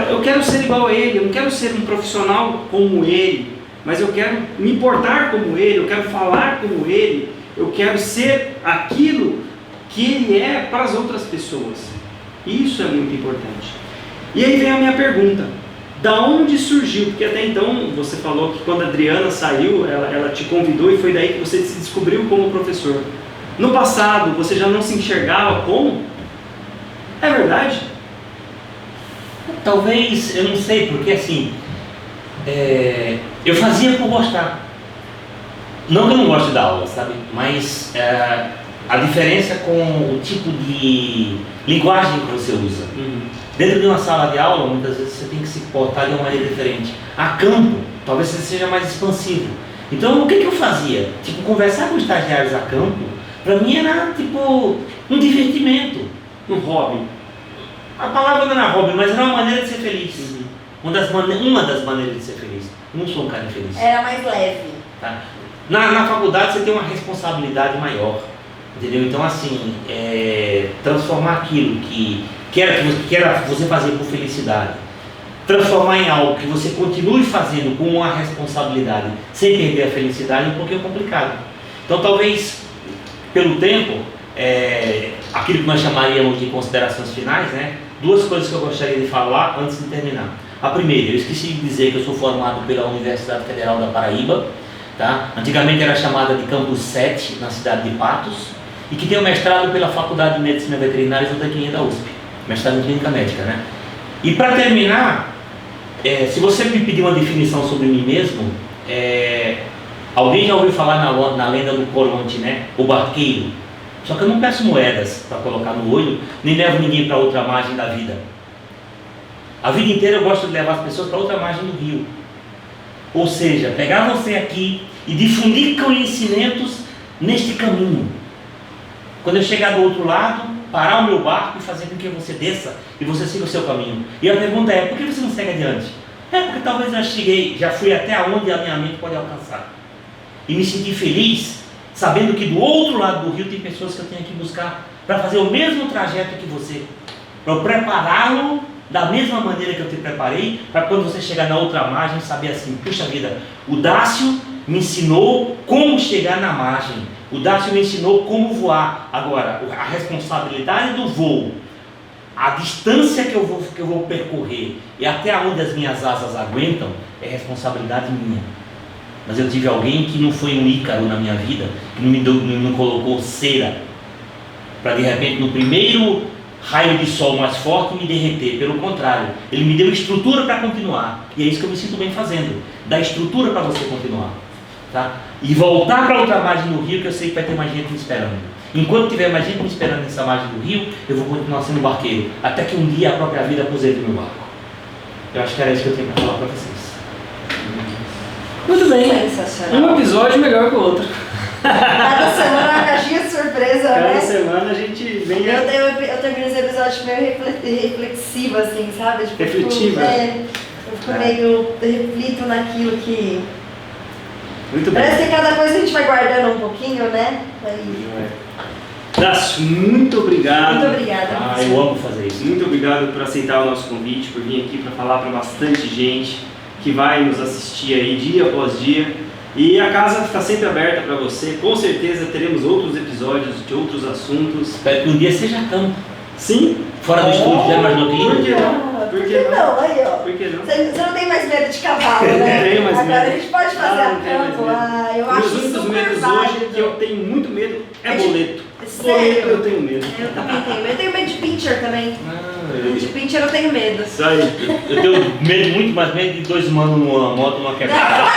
eu quero ser igual a ele, eu não quero ser um profissional como ele, mas eu quero me portar como ele, eu quero falar como ele, eu quero ser aquilo que ele é para as outras pessoas. Isso é muito importante. E aí vem a minha pergunta, da onde surgiu? Porque até então você falou que quando a Adriana saiu, ela te convidou e foi daí que você se descobriu como professor. No passado você já não se enxergava como? É verdade? Talvez, eu não sei, porque assim, eu fazia por gostar. Não que eu não goste da aula, sabe? Mas a diferença com o tipo de linguagem que você usa. Dentro de uma sala de aula, muitas vezes você tem que se portar de uma maneira diferente. A campo, talvez você seja mais expansivo. Então, o que eu fazia? Tipo, conversar com estagiários a campo, para mim era tipo um divertimento. Um hobby. A palavra não era hobby, mas era uma maneira de ser feliz. Uma das maneiras de ser feliz. Eu não sou um cara infeliz. Era mais leve. Tá? Na faculdade você tem uma responsabilidade maior. Entendeu? Então, assim, transformar aquilo que era você fazer por felicidade, transformar em algo que você continue fazendo com uma responsabilidade, sem perder a felicidade, é um pouquinho complicado. Então, talvez, pelo tempo, aquilo que nós chamaríamos de considerações finais, né? duas coisas que eu gostaria de falar antes de terminar. A primeira, eu esqueci de dizer que eu sou formado pela Universidade Federal da Paraíba, tá? Antigamente era chamada de Campus 7, na cidade de Patos, e que tenho mestrado pela Faculdade de Medicina Veterinária e Zootecnia da USP, mestrado em Clínica Médica, né? E para terminar, se você me pedir uma definição sobre mim mesmo, alguém já ouviu falar na lenda do Coronte, né? O barqueiro. Só que eu não peço moedas para colocar no olho, nem levo ninguém para outra margem da vida. A vida inteira eu gosto de levar as pessoas para outra margem do rio. Ou seja, pegar você aqui e difundir conhecimentos neste caminho. Quando eu chegar do outro lado, parar o meu barco e fazer com que você desça e você siga o seu caminho. E a pergunta é, por que você não segue adiante? Porque talvez eu já fui até onde a minha mente pode alcançar. E me senti feliz, sabendo que do outro lado do rio tem pessoas que eu tenho que buscar para fazer o mesmo trajeto que você. Para eu prepará-lo da mesma maneira que eu te preparei, para quando você chegar na outra margem, saber assim, puxa vida, o Dácio me ensinou como chegar na margem, o Dácio me ensinou como voar. Agora, a responsabilidade do voo, a distância que eu vou percorrer e até onde as minhas asas aguentam, é responsabilidade minha. Mas eu tive alguém que não foi um Ícaro na minha vida, que não colocou cera, para de repente no primeiro raio de sol mais forte me derreter. Pelo contrário, ele me deu estrutura para continuar, e é isso que eu me sinto bem fazendo, dar estrutura para você continuar, tá? E voltar para outra margem do rio, que eu sei que vai ter mais gente me esperando. Enquanto tiver mais gente me esperando nessa margem do rio, eu vou continuar sendo barqueiro, até que um dia a própria vida aposente o meu barco. Eu acho que era isso que eu tenho para falar para vocês. Muito bem, Sensacional. um episódio melhor que o outro. Cada semana uma caixinha de surpresa, Cada né? semana a gente vem... Eu termino esse episódio meio reflexiva, assim, sabe? Tipo, Refletiva? Eu fico meio... reflito naquilo que... Muito bem. Parece que cada coisa a gente vai guardando um pouquinho, né? Aí... Dácio, muito obrigado. Muito obrigada. Eu amo fazer isso. Muito obrigado por aceitar o nosso convite, por vir aqui para falar para bastante gente que vai nos assistir aí dia após dia. E a casa está sempre aberta para você. Com certeza teremos outros episódios de outros assuntos. Espero que um dia seja campo. Sim. Fora do estúdio, já imaginou que Por lindo? que não? Por que não? Aí, ó. Por que não? Você não tem mais medo de cavalo, né? Tenho mais Agora medo. a gente pode fazer Não tenho mais campo. medo. Eu Meus acho únicos super medos válido. hoje que eu tenho muito medo é boleto. Sério? Boleto eu tenho medo. Eu também tenho medo. Eu tenho medo de pincher também. De Eu pincher eu tenho medo. Isso aí. tenho medo, muito mais medo de dois manos numa moto numa quebrada.